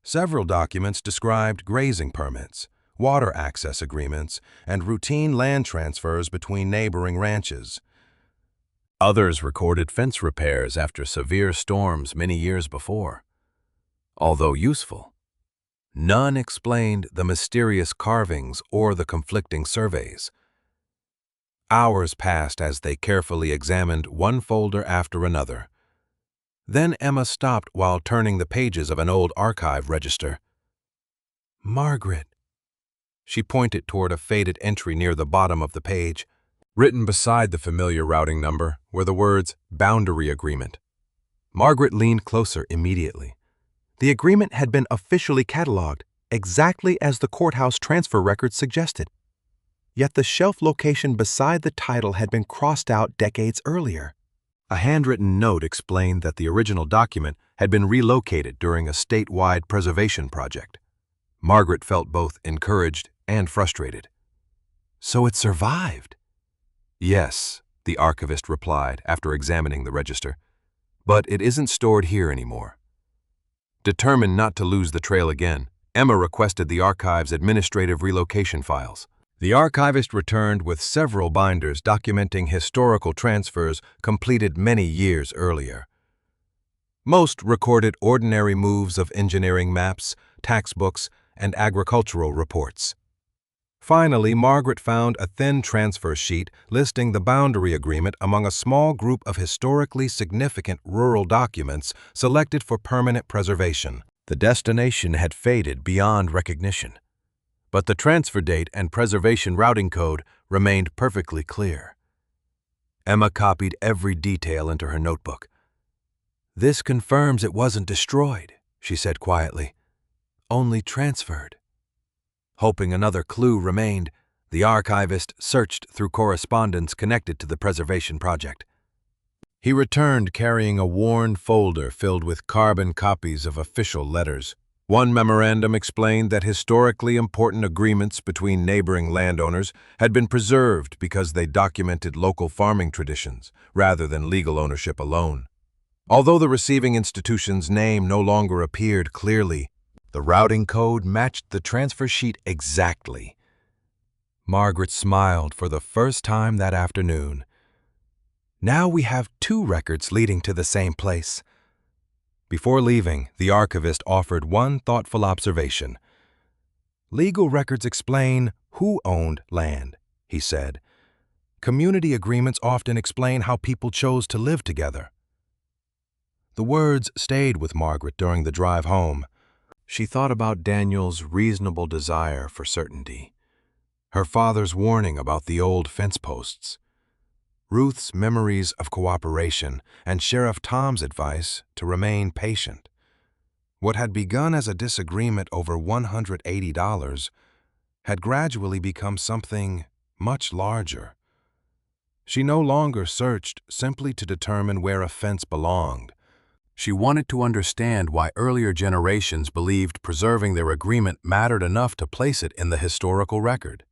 Several documents described grazing permits, water access agreements, and routine land transfers between neighboring ranches. Others recorded fence repairs after severe storms many years before. Although useful, none explained the mysterious carvings or the conflicting surveys. Hours passed as they carefully examined one folder after another. Then Emma stopped while turning the pages of an old archive register. "Margaret." She pointed toward a faded entry near the bottom of the page. Written beside the familiar routing number were the words "Boundary Agreement." Margaret leaned closer immediately. The agreement had been officially cataloged, exactly as the courthouse transfer records suggested. Yet the shelf location beside the title had been crossed out decades earlier. A handwritten note explained that the original document had been relocated during a statewide preservation project. Margaret felt both encouraged and frustrated. "So it survived?" "Yes," the archivist replied after examining the register. "But it isn't stored here anymore." Determined not to lose the trail again, Emma requested the archive's administrative relocation files. The archivist returned with several binders documenting historical transfers completed many years earlier. Most recorded ordinary moves of engineering maps, tax books, and agricultural reports. Finally, Margaret found a thin transfer sheet listing the boundary agreement among a small group of historically significant rural documents selected for permanent preservation. The destination had faded beyond recognition, but the transfer date and preservation routing code remained perfectly clear. Emma copied every detail into her notebook. "This confirms it wasn't destroyed," she said quietly, "only transferred." Hoping another clue remained, the archivist searched through correspondence connected to the preservation project. He returned carrying a worn folder filled with carbon copies of official letters. One memorandum explained that historically important agreements between neighboring landowners had been preserved because they documented local farming traditions rather than legal ownership alone. Although the receiving institution's name no longer appeared clearly, the routing code matched the transfer sheet exactly. Margaret smiled for the first time that afternoon. Now we have two records leading to the same place. Before leaving, the archivist offered one thoughtful observation. "Legal records explain who owned land," he said. "Community agreements often explain how people chose to live together." The words stayed with Margaret during the drive home. She thought about Daniel's reasonable desire for certainty, her father's warning about the old fence posts, Ruth's memories of cooperation, and Sheriff Tom's advice to remain patient. What had begun as a disagreement over $180 had gradually become something much larger. She no longer searched simply to determine where a fence belonged. She wanted to understand why earlier generations believed preserving their agreement mattered enough to place it in the historical record.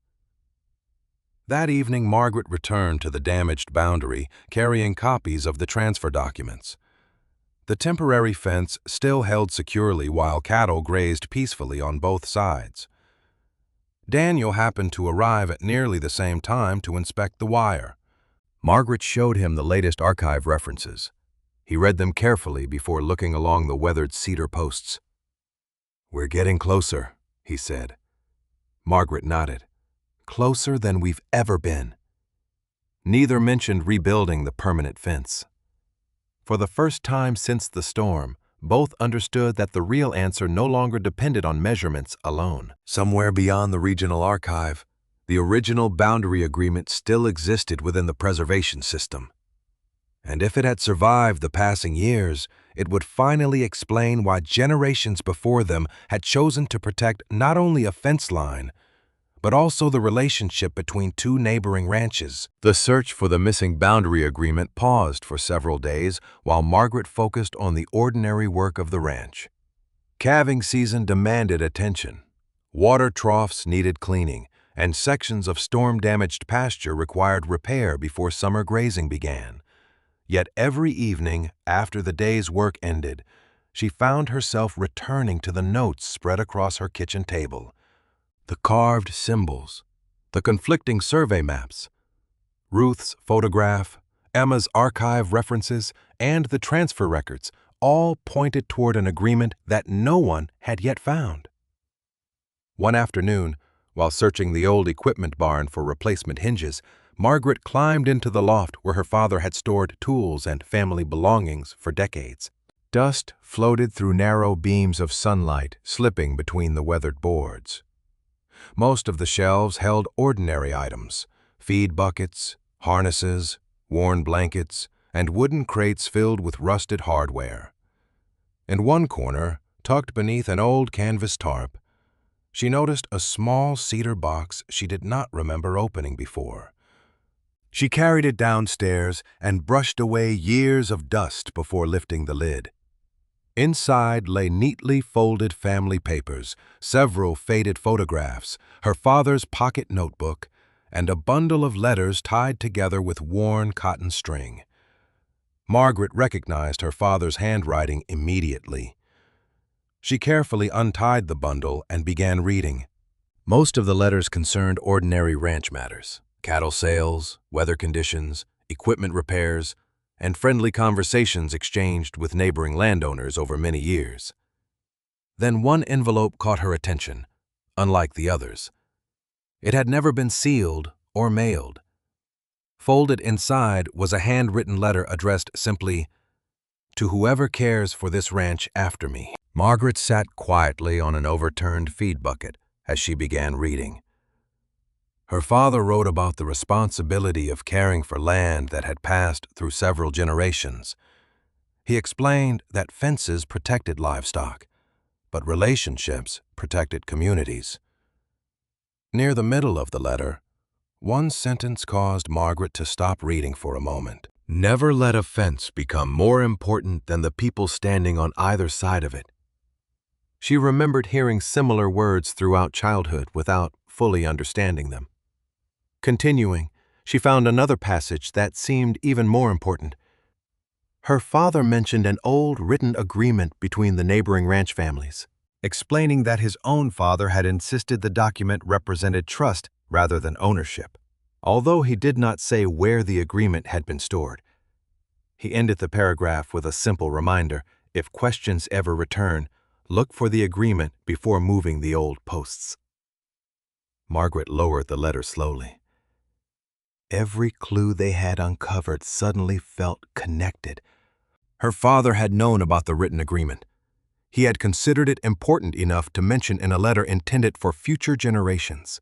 That evening, Margaret returned to the damaged boundary, carrying copies of the transfer documents. The temporary fence still held securely while cattle grazed peacefully on both sides. Daniel happened to arrive at nearly the same time to inspect the wire. Margaret showed him the latest archive references. He read them carefully before looking along the weathered cedar posts. "We're getting closer," he said. Margaret nodded. "Closer than we've ever been." Neither mentioned rebuilding the permanent fence. For the first time since the storm, both understood that the real answer no longer depended on measurements alone. Somewhere beyond the regional archive, the original boundary agreement still existed within the preservation system. And if it had survived the passing years, it would finally explain why generations before them had chosen to protect not only a fence line, but also the relationship between two neighboring ranches. The search for the missing boundary agreement paused for several days while Margaret focused on the ordinary work of the ranch. Calving season demanded attention. Water troughs needed cleaning, and sections of storm-damaged pasture required repair before summer grazing began. Yet every evening, after the day's work ended, she found herself returning to the notes spread across her kitchen table. The carved symbols, the conflicting survey maps, Ruth's photograph, Emma's archive references, and the transfer records all pointed toward an agreement that no one had yet found. One afternoon, while searching the old equipment barn for replacement hinges, Margaret climbed into the loft where her father had stored tools and family belongings for decades. Dust floated through narrow beams of sunlight, slipping between the weathered boards. Most of the shelves held ordinary items: feed buckets, harnesses, worn blankets, and wooden crates filled with rusted hardware. In one corner, tucked beneath an old canvas tarp, she noticed a small cedar box she did not remember opening before. She carried it downstairs and brushed away years of dust before lifting the lid. Inside lay neatly folded family papers, several faded photographs, her father's pocket notebook, and a bundle of letters tied together with worn cotton string. Margaret recognized her father's handwriting immediately. She carefully untied the bundle and began reading. Most of the letters concerned ordinary ranch matters: cattle sales, weather conditions, equipment repairs, and friendly conversations exchanged with neighboring landowners over many years. Then one envelope caught her attention, unlike the others. It had never been sealed or mailed. Folded inside was a handwritten letter addressed simply, "To whoever cares for this ranch after me." Margaret sat quietly on an overturned feed bucket as she began reading. Her father wrote about the responsibility of caring for land that had passed through several generations. He explained that fences protected livestock, but relationships protected communities. Near the middle of the letter, one sentence caused Margaret to stop reading for a moment. "Never let a fence become more important than the people standing on either side of it." She remembered hearing similar words throughout childhood without fully understanding them. Continuing, she found another passage that seemed even more important. Her father mentioned an old written agreement between the neighboring ranch families, explaining that his own father had insisted the document represented trust rather than ownership. Although he did not say where the agreement had been stored, he ended the paragraph with a simple reminder: if questions ever return, look for the agreement before moving the old posts. Margaret lowered the letter slowly. Every clue they had uncovered suddenly felt connected. Her father had known about the written agreement. He had considered it important enough to mention in a letter intended for future generations.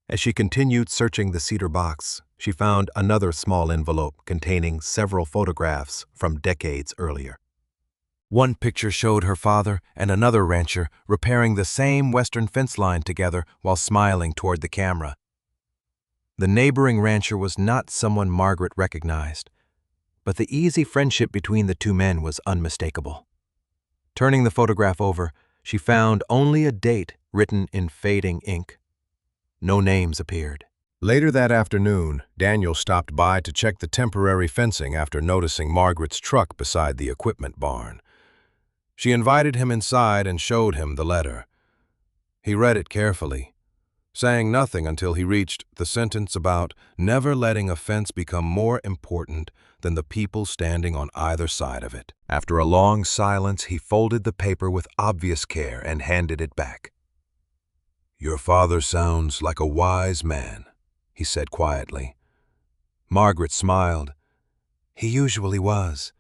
As she continued searching the cedar box, she found another small envelope containing several photographs from decades earlier. One picture showed her father and another rancher repairing the same western fence line together while smiling toward the camera. The neighboring rancher was not someone Margaret recognized, but the easy friendship between the two men was unmistakable. Turning the photograph over, she found only a date written in fading ink. No names appeared. Later that afternoon, Daniel stopped by to check the temporary fencing after noticing Margaret's truck beside the equipment barn. She invited him inside and showed him the letter. He read it carefully, saying nothing until he reached the sentence about never letting a fence become more important than the people standing on either side of it. After a long silence, he folded the paper with obvious care and handed it back. "Your father sounds like a wise man," he said quietly. Margaret smiled. "He usually was."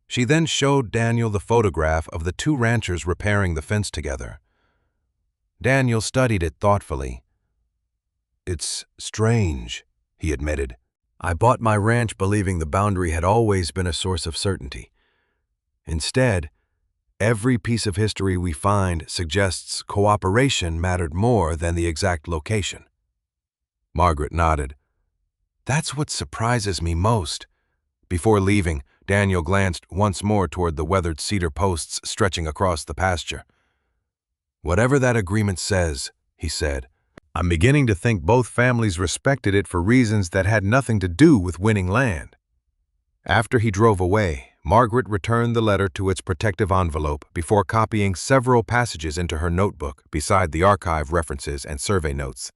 She then showed Daniel the photograph of the two ranchers repairing the fence together. Daniel studied it thoughtfully. "It's strange," he admitted. "I bought my ranch believing the boundary had always been a source of certainty. Instead, every piece of history we find suggests cooperation mattered more than the exact location." Margaret nodded. "That's what surprises me most." Before leaving, Daniel glanced once more toward the weathered cedar posts stretching across the pasture. "Whatever that agreement says," he said, "I'm beginning to think both families respected it for reasons that had nothing to do with winning land." After he drove away, Margaret returned the letter to its protective envelope before copying several passages into her notebook beside the archive references and survey notes.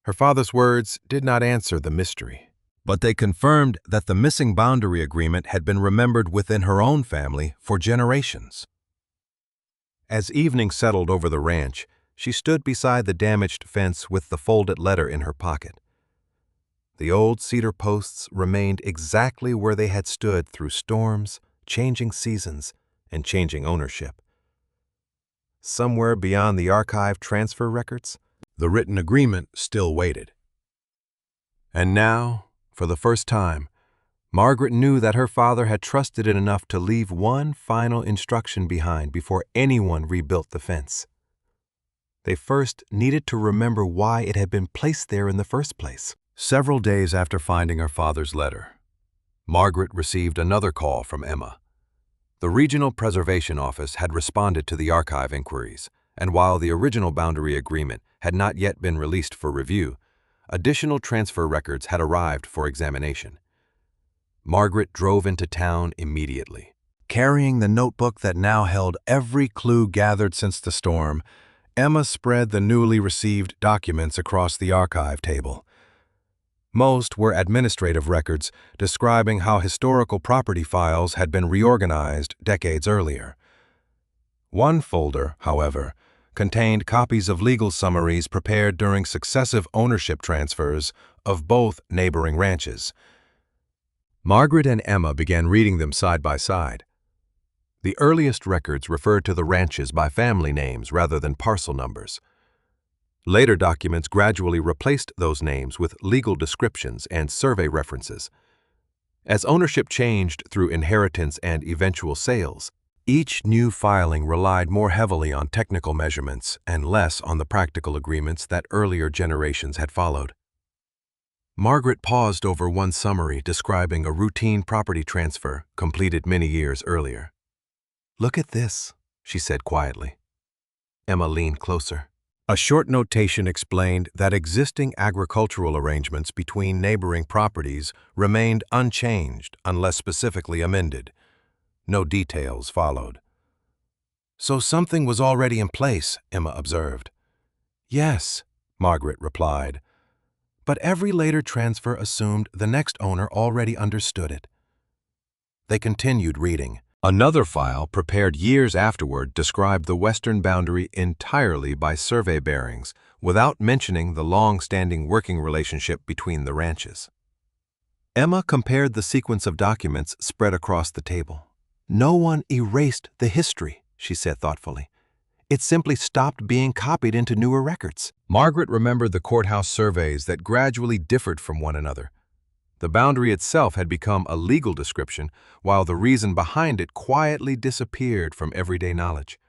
Her father's words did not answer the mystery, but they confirmed that the missing boundary agreement had been remembered within her own family for generations. As evening settled over the ranch, she stood beside the damaged fence with the folded letter in her pocket. The old cedar posts remained exactly where they had stood through storms, changing seasons, and changing ownership. Somewhere beyond the archive transfer records, the written agreement still waited. And now, for the first time, Margaret knew that her father had trusted it enough to leave one final instruction behind before anyone rebuilt the fence. They first needed to remember why it had been placed there in the first place. Several days after finding her father's letter, Margaret received another call from Emma. The Regional Preservation Office had responded to the archive inquiries, and while the original boundary agreement had not yet been released for review, additional transfer records had arrived for examination. Margaret drove into town immediately. Carrying the notebook that now held every clue gathered since the storm, Emma spread the newly received documents across the archive table. Most were administrative records describing how historical property files had been reorganized decades earlier. One folder, however, contained copies of legal summaries prepared during successive ownership transfers of both neighboring ranches. Margaret and Emma began reading them side by side. The earliest records referred to the ranches by family names rather than parcel numbers. Later documents gradually replaced those names with legal descriptions and survey references. As ownership changed through inheritance and eventual sales, each new filing relied more heavily on technical measurements and less on the practical agreements that earlier generations had followed. Margaret paused over one summary describing a routine property transfer completed many years earlier. "Look at this," she said quietly. Emma leaned closer. A short notation explained that existing agricultural arrangements between neighboring properties remained unchanged unless specifically amended. No details followed. "So something was already in place," Emma observed. "Yes," Margaret replied. "But every later transfer assumed the next owner already understood it." They continued reading. Another file, prepared years afterward, described the western boundary entirely by survey bearings, without mentioning the long-standing working relationship between the ranches. Emma compared the sequence of documents spread across the table. "No one erased the history," she said thoughtfully. "It simply stopped being copied into newer records." Margaret remembered the courthouse surveys that gradually differed from one another. The boundary itself had become a legal description, while the reason behind it quietly disappeared from everyday knowledge.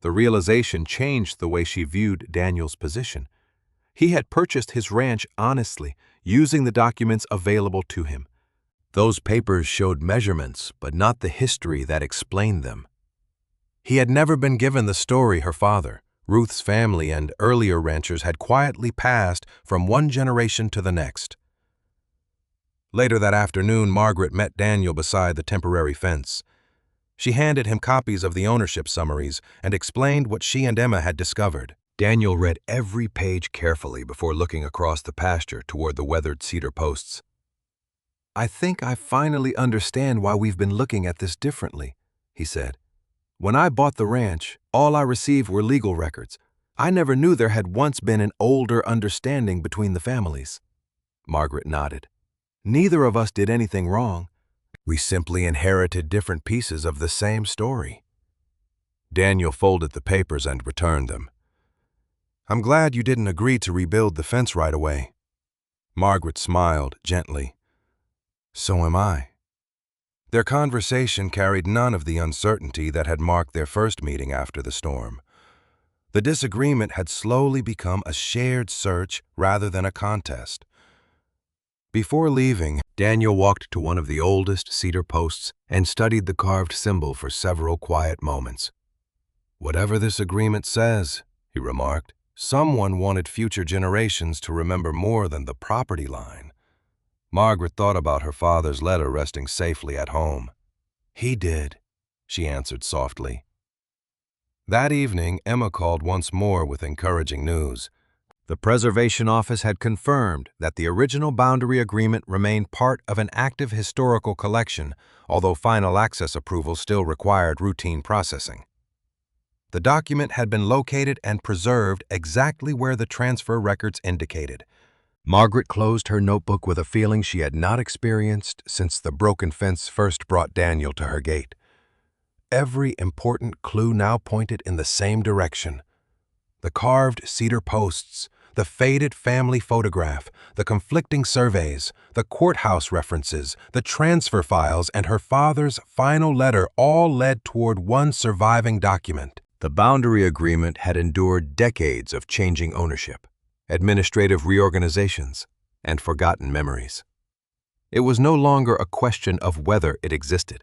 The realization changed the way she viewed Daniel's position. He had purchased his ranch honestly, using the documents available to him. Those papers showed measurements, but not the history that explained them. He had never been given the story her father, Ruth's family, and earlier ranchers had quietly passed from one generation to the next. Later that afternoon, Margaret met Daniel beside the temporary fence. She handed him copies of the ownership summaries and explained what she and Emma had discovered. Daniel read every page carefully before looking across the pasture toward the weathered cedar posts. "I think I finally understand why we've been looking at this differently," he said. "When I bought the ranch, all I received were legal records. I never knew there had once been an older understanding between the families." Margaret nodded. "Neither of us did anything wrong. We simply inherited different pieces of the same story." Daniel folded the papers and returned them. "I'm glad you didn't agree to rebuild the fence right away." Margaret smiled gently. "So am I." Their conversation carried none of the uncertainty that had marked their first meeting after the storm. The disagreement had slowly become a shared search rather than a contest. Before leaving, Daniel walked to one of the oldest cedar posts and studied the carved symbol for several quiet moments. "Whatever this agreement says," he remarked, "someone wanted future generations to remember more than the property line." Margaret thought about her father's letter resting safely at home. "He did," she answered softly. That evening, Emma called once more with encouraging news. The Preservation Office had confirmed that the original boundary agreement remained part of an active historical collection, although final access approval still required routine processing. The document had been located and preserved exactly where the transfer records indicated. Margaret closed her notebook with a feeling she had not experienced since the broken fence first brought Daniel to her gate. Every important clue now pointed in the same direction. The carved cedar posts, the faded family photograph, the conflicting surveys, the courthouse references, the transfer files, and her father's final letter all led toward one surviving document. The boundary agreement had endured decades of changing ownership, administrative reorganizations, and forgotten memories. It was no longer a question of whether it existed.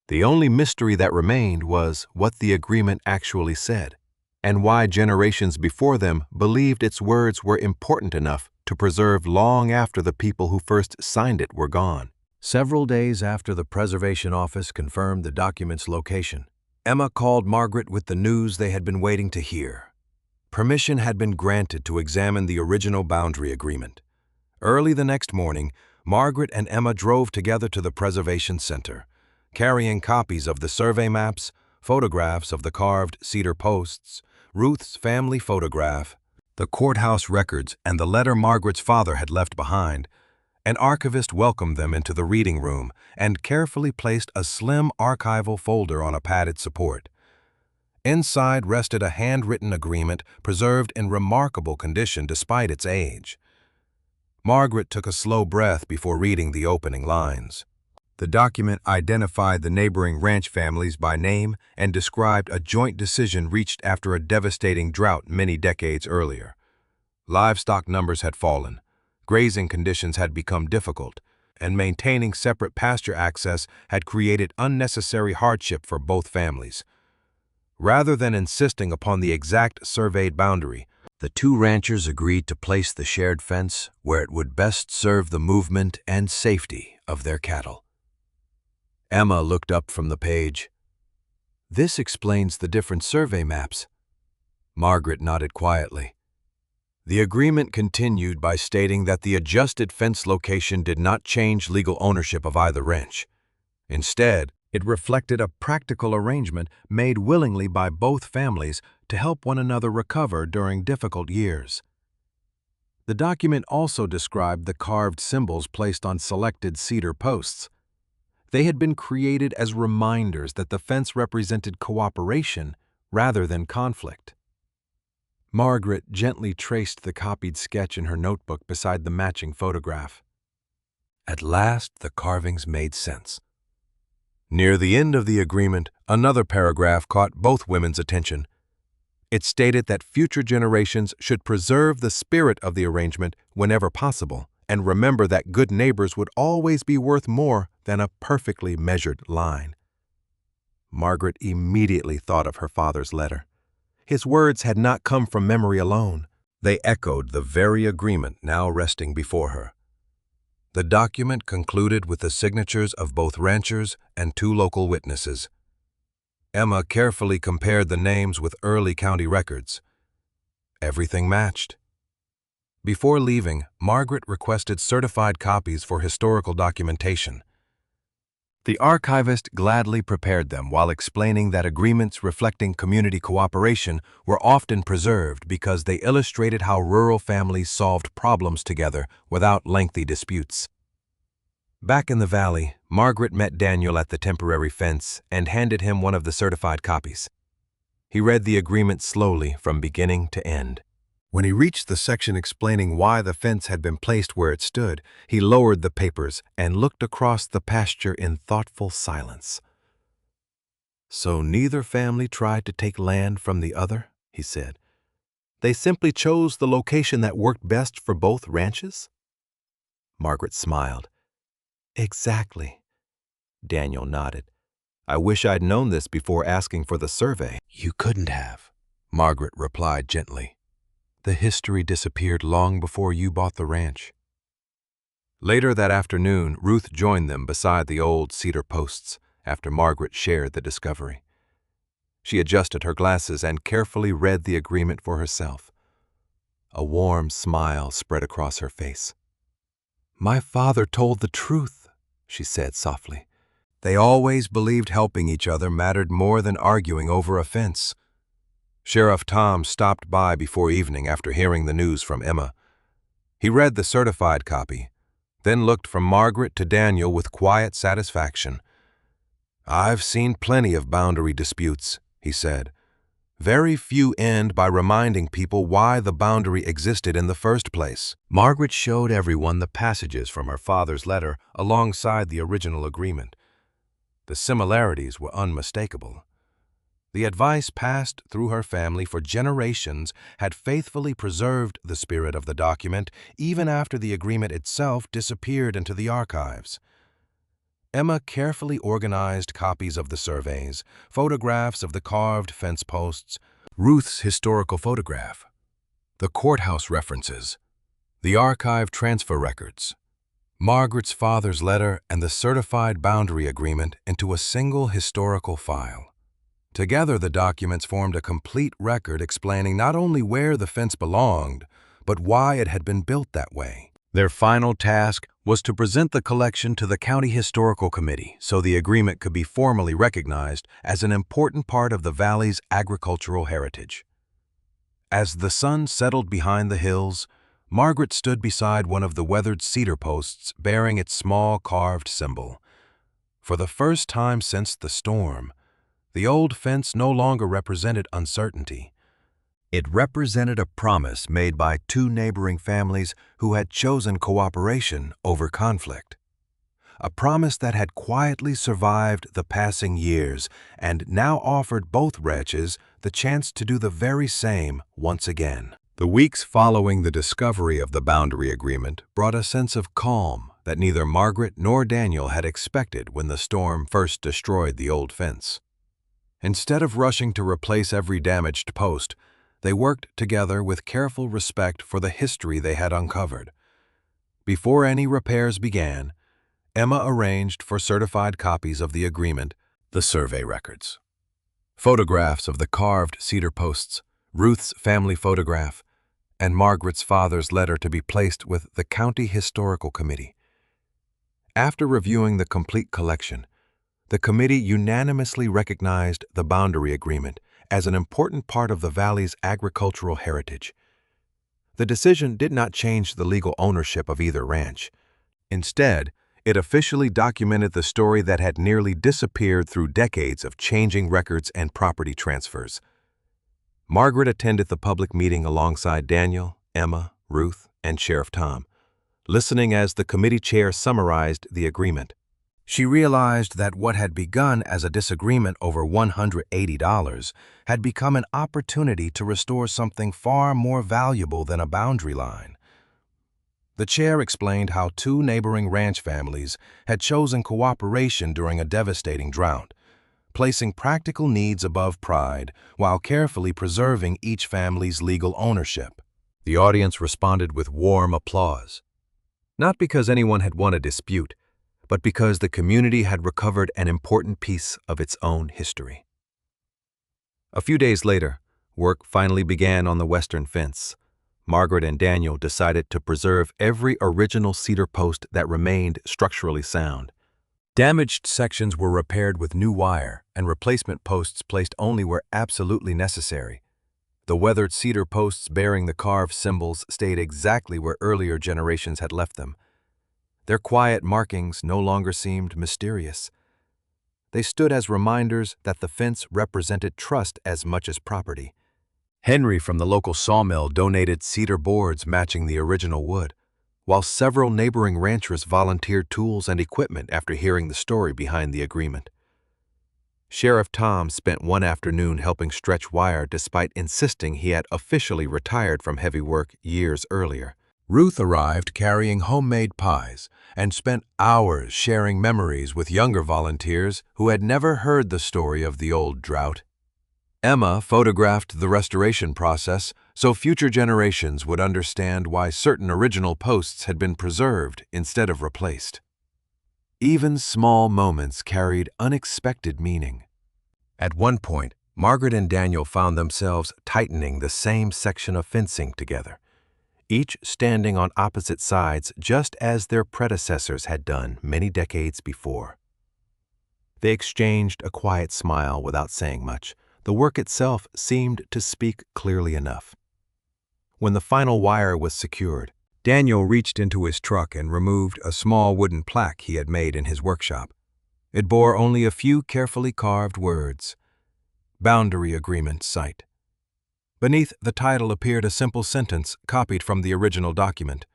The only mystery that remained was what the agreement actually said, and why generations before them believed its words were important enough to preserve long after the people who first signed it were gone. Several days after the Preservation Office confirmed the document's location, Emma called Margaret with the news they had been waiting to hear. Permission had been granted to examine the original boundary agreement. Early the next morning, Margaret and Emma drove together to the Preservation Center, carrying copies of the survey maps, photographs of the carved cedar posts, Ruth's family photograph, the courthouse records, and the letter Margaret's father had left behind. An archivist welcomed them into the reading room and carefully placed a slim archival folder on a padded support. Inside rested a handwritten agreement preserved in remarkable condition despite its age. Margaret took a slow breath before reading the opening lines. The document identified the neighboring ranch families by name and described a joint decision reached after a devastating drought many decades earlier. Livestock numbers had fallen, grazing conditions had become difficult, and maintaining separate pasture access had created unnecessary hardship for both families. Rather than insisting upon the exact surveyed boundary, the two ranchers agreed to place the shared fence where it would best serve the movement and safety of their cattle. Emma looked up from the page. "This explains the different survey maps." Margaret nodded quietly. The agreement continued by stating that the adjusted fence location did not change legal ownership of either ranch. Instead, it reflected a practical arrangement made willingly by both families to help one another recover during difficult years. The document also described the carved symbols placed on selected cedar posts. They had been created as reminders that the fence represented cooperation rather than conflict. Margaret gently traced the copied sketch in her notebook beside the matching photograph. At last, the carvings made sense. Near the end of the agreement, another paragraph caught both women's attention. It stated that future generations should preserve the spirit of the arrangement whenever possible, and remember that good neighbors would always be worth more than a perfectly measured line. Margaret immediately thought of her father's letter. His words had not come from memory alone. They echoed the very agreement now resting before her. The document concluded with the signatures of both ranchers and 2 local witnesses. Emma carefully compared the names with early county records. Everything matched. Before leaving, Margaret requested certified copies for historical documentation. The archivist gladly prepared them while explaining that agreements reflecting community cooperation were often preserved because they illustrated how rural families solved problems together without lengthy disputes. Back in the valley, Margaret met Daniel at the temporary fence and handed him one of the certified copies. He read the agreement slowly from beginning to end. When he reached the section explaining why the fence had been placed where it stood, he lowered the papers and looked across the pasture in thoughtful silence. "So neither family tried to take land from the other," he said. "They simply chose the location that worked best for both ranches?" Margaret smiled. "Exactly." Daniel nodded. "I wish I'd known this before asking for the survey." "You couldn't have," Margaret replied gently. "The history disappeared long before you bought the ranch." Later that afternoon, Ruth joined them beside the old cedar posts after Margaret shared the discovery. She adjusted her glasses and carefully read the agreement for herself. A warm smile spread across her face. "My father told the truth," she said softly. "They always believed helping each other mattered more than arguing over a fence." Sheriff Tom stopped by before evening after hearing the news from Emma. He read the certified copy, then looked from Margaret to Daniel with quiet satisfaction. "I've seen plenty of boundary disputes," he said. "Very few end by reminding people why the boundary existed in the first place." Margaret showed everyone the passages from her father's letter alongside the original agreement. The similarities were unmistakable. The advice passed through her family for generations had faithfully preserved the spirit of the document even after the agreement itself disappeared into the archives. Emma carefully organized copies of the surveys, photographs of the carved fence posts, Ruth's historical photograph, the courthouse references, the archive transfer records, Margaret's father's letter, and the certified boundary agreement into a single historical file. Together, the documents formed a complete record explaining not only where the fence belonged, but why it had been built that way. Their final task was to present the collection to the County Historical Committee so the agreement could be formally recognized as an important part of the valley's agricultural heritage. As the sun settled behind the hills, Margaret stood beside one of the weathered cedar posts bearing its small carved symbol. For the first time since the storm, the old fence no longer represented uncertainty. It represented a promise made by 2 neighboring families who had chosen cooperation over conflict. A promise that had quietly survived the passing years and now offered both ranches the chance to do the very same once again. The weeks following the discovery of the boundary agreement brought a sense of calm that neither Margaret nor Daniel had expected when the storm first destroyed the old fence. Instead of rushing to replace every damaged post, they worked together with careful respect for the history they had uncovered. Before any repairs began, Emma arranged for certified copies of the agreement, the survey records, photographs of the carved cedar posts, Ruth's family photograph, and Margaret's father's letter to be placed with the County Historical Committee. After reviewing the complete collection, the committee unanimously recognized the boundary agreement as an important part of the valley's agricultural heritage. The decision did not change the legal ownership of either ranch. Instead, it officially documented the story that had nearly disappeared through decades of changing records and property transfers. Margaret attended the public meeting alongside Daniel, Emma, Ruth, and Sheriff Tom, listening as the committee chair summarized the agreement. She realized that what had begun as a disagreement over $180 had become an opportunity to restore something far more valuable than a boundary line. The chair explained how two neighboring ranch families had chosen cooperation during a devastating drought, placing practical needs above pride while carefully preserving each family's legal ownership. The audience responded with warm applause, not because anyone had won a dispute, but because the community had recovered an important piece of its own history. A few days later, work finally began on the western fence. Margaret and Daniel decided to preserve every original cedar post that remained structurally sound. Damaged sections were repaired with new wire and replacement posts placed only where absolutely necessary. The weathered cedar posts bearing the carved symbols stayed exactly where earlier generations had left them. Their quiet markings no longer seemed mysterious. They stood as reminders that the fence represented trust as much as property. Henry from the local sawmill donated cedar boards matching the original wood, while several neighboring ranchers volunteered tools and equipment after hearing the story behind the agreement. Sheriff Tom spent one afternoon helping stretch wire despite insisting he had officially retired from heavy work years earlier. Ruth arrived carrying homemade pies and spent hours sharing memories with younger volunteers who had never heard the story of the old drought. Emma photographed the restoration process so future generations would understand why certain original posts had been preserved instead of replaced. Even small moments carried unexpected meaning. At one point, Margaret and Daniel found themselves tightening the same section of fencing together, each standing on opposite sides just as their predecessors had done many decades before. They exchanged a quiet smile without saying much. The work itself seemed to speak clearly enough. When the final wire was secured, Daniel reached into his truck and removed a small wooden plaque he had made in his workshop. It bore only a few carefully carved words: Boundary Agreement Site. Beneath the title appeared a simple sentence copied from the original document: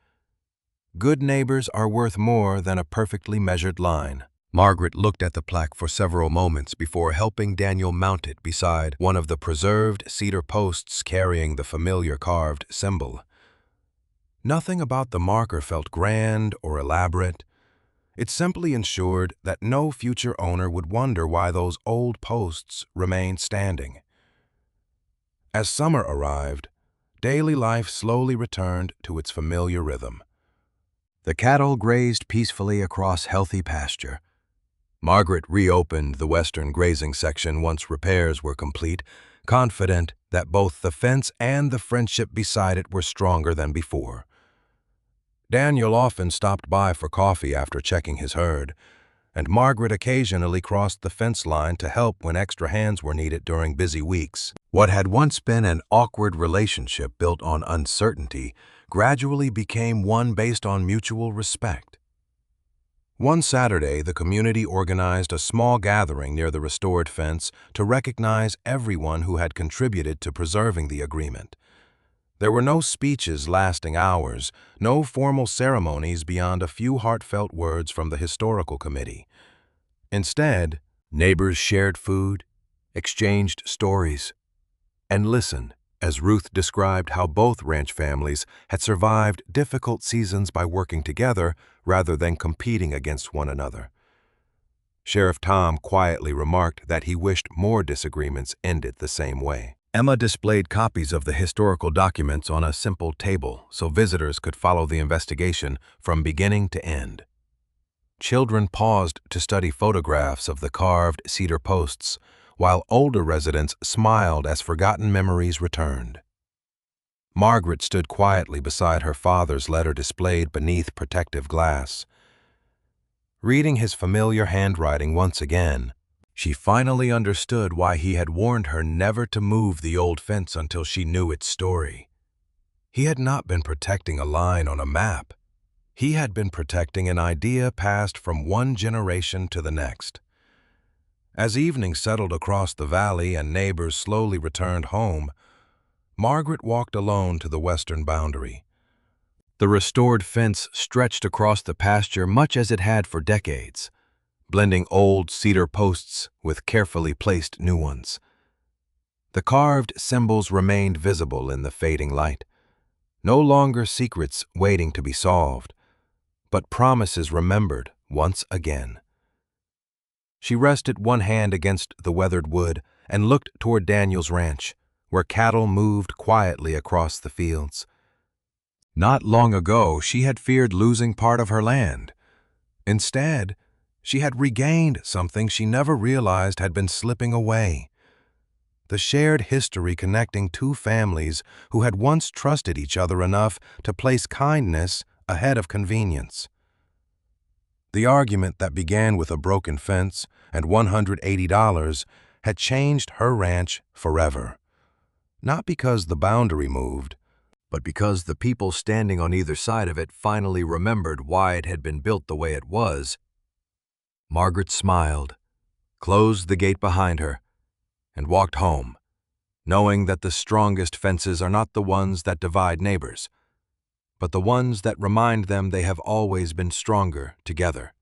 Good neighbors are worth more than a perfectly measured line. Margaret looked at the plaque for several moments before helping Daniel mount it beside one of the preserved cedar posts carrying the familiar carved symbol. Nothing about the marker felt grand or elaborate. It simply ensured that no future owner would wonder why those old posts remained standing. As summer arrived, daily life slowly returned to its familiar rhythm. The cattle grazed peacefully across healthy pasture. Margaret reopened the western grazing section once repairs were complete, confident that both the fence and the friendship beside it were stronger than before. Daniel often stopped by for coffee after checking his herd, and Margaret occasionally crossed the fence line to help when extra hands were needed during busy weeks. What had once been an awkward relationship built on uncertainty gradually became one based on mutual respect. One Saturday, the community organized a small gathering near the restored fence to recognize everyone who had contributed to preserving the agreement. There were no speeches lasting hours, no formal ceremonies beyond a few heartfelt words from the historical committee. Instead, neighbors shared food, exchanged stories, and listened as Ruth described how both ranch families had survived difficult seasons by working together rather than competing against one another. Sheriff Tom quietly remarked that he wished more disagreements ended the same way. Emma displayed copies of the historical documents on a simple table so visitors could follow the investigation from beginning to end. Children paused to study photographs of the carved cedar posts, while older residents smiled as forgotten memories returned. Margaret stood quietly beside her father's letter displayed beneath protective glass. Reading his familiar handwriting once again, she finally understood why he had warned her never to move the old fence until she knew its story. He had not been protecting a line on a map. He had been protecting an idea passed from one generation to the next. As evening settled across the valley and neighbors slowly returned home, Margaret walked alone to the western boundary. The restored fence stretched across the pasture much as it had for decades, blending old cedar posts with carefully placed new ones. The carved symbols remained visible in the fading light, No longer secrets waiting to be solved, but promises remembered once again. She rested one hand against the weathered wood and looked toward Daniel's ranch, where cattle moved quietly across the fields. Not long ago, she had feared losing part of her land. Instead, she had regained something she never realized had been slipping away: the shared history connecting two families who had once trusted each other enough to place kindness ahead of convenience. The argument that began with a broken fence and $180 had changed her ranch forever. Not because the boundary moved, but because the people standing on either side of it finally remembered why it had been built the way it was. Margaret smiled, closed the gate behind her, and walked home, knowing that the strongest fences are not the ones that divide neighbors, but the ones that remind them they have always been stronger together.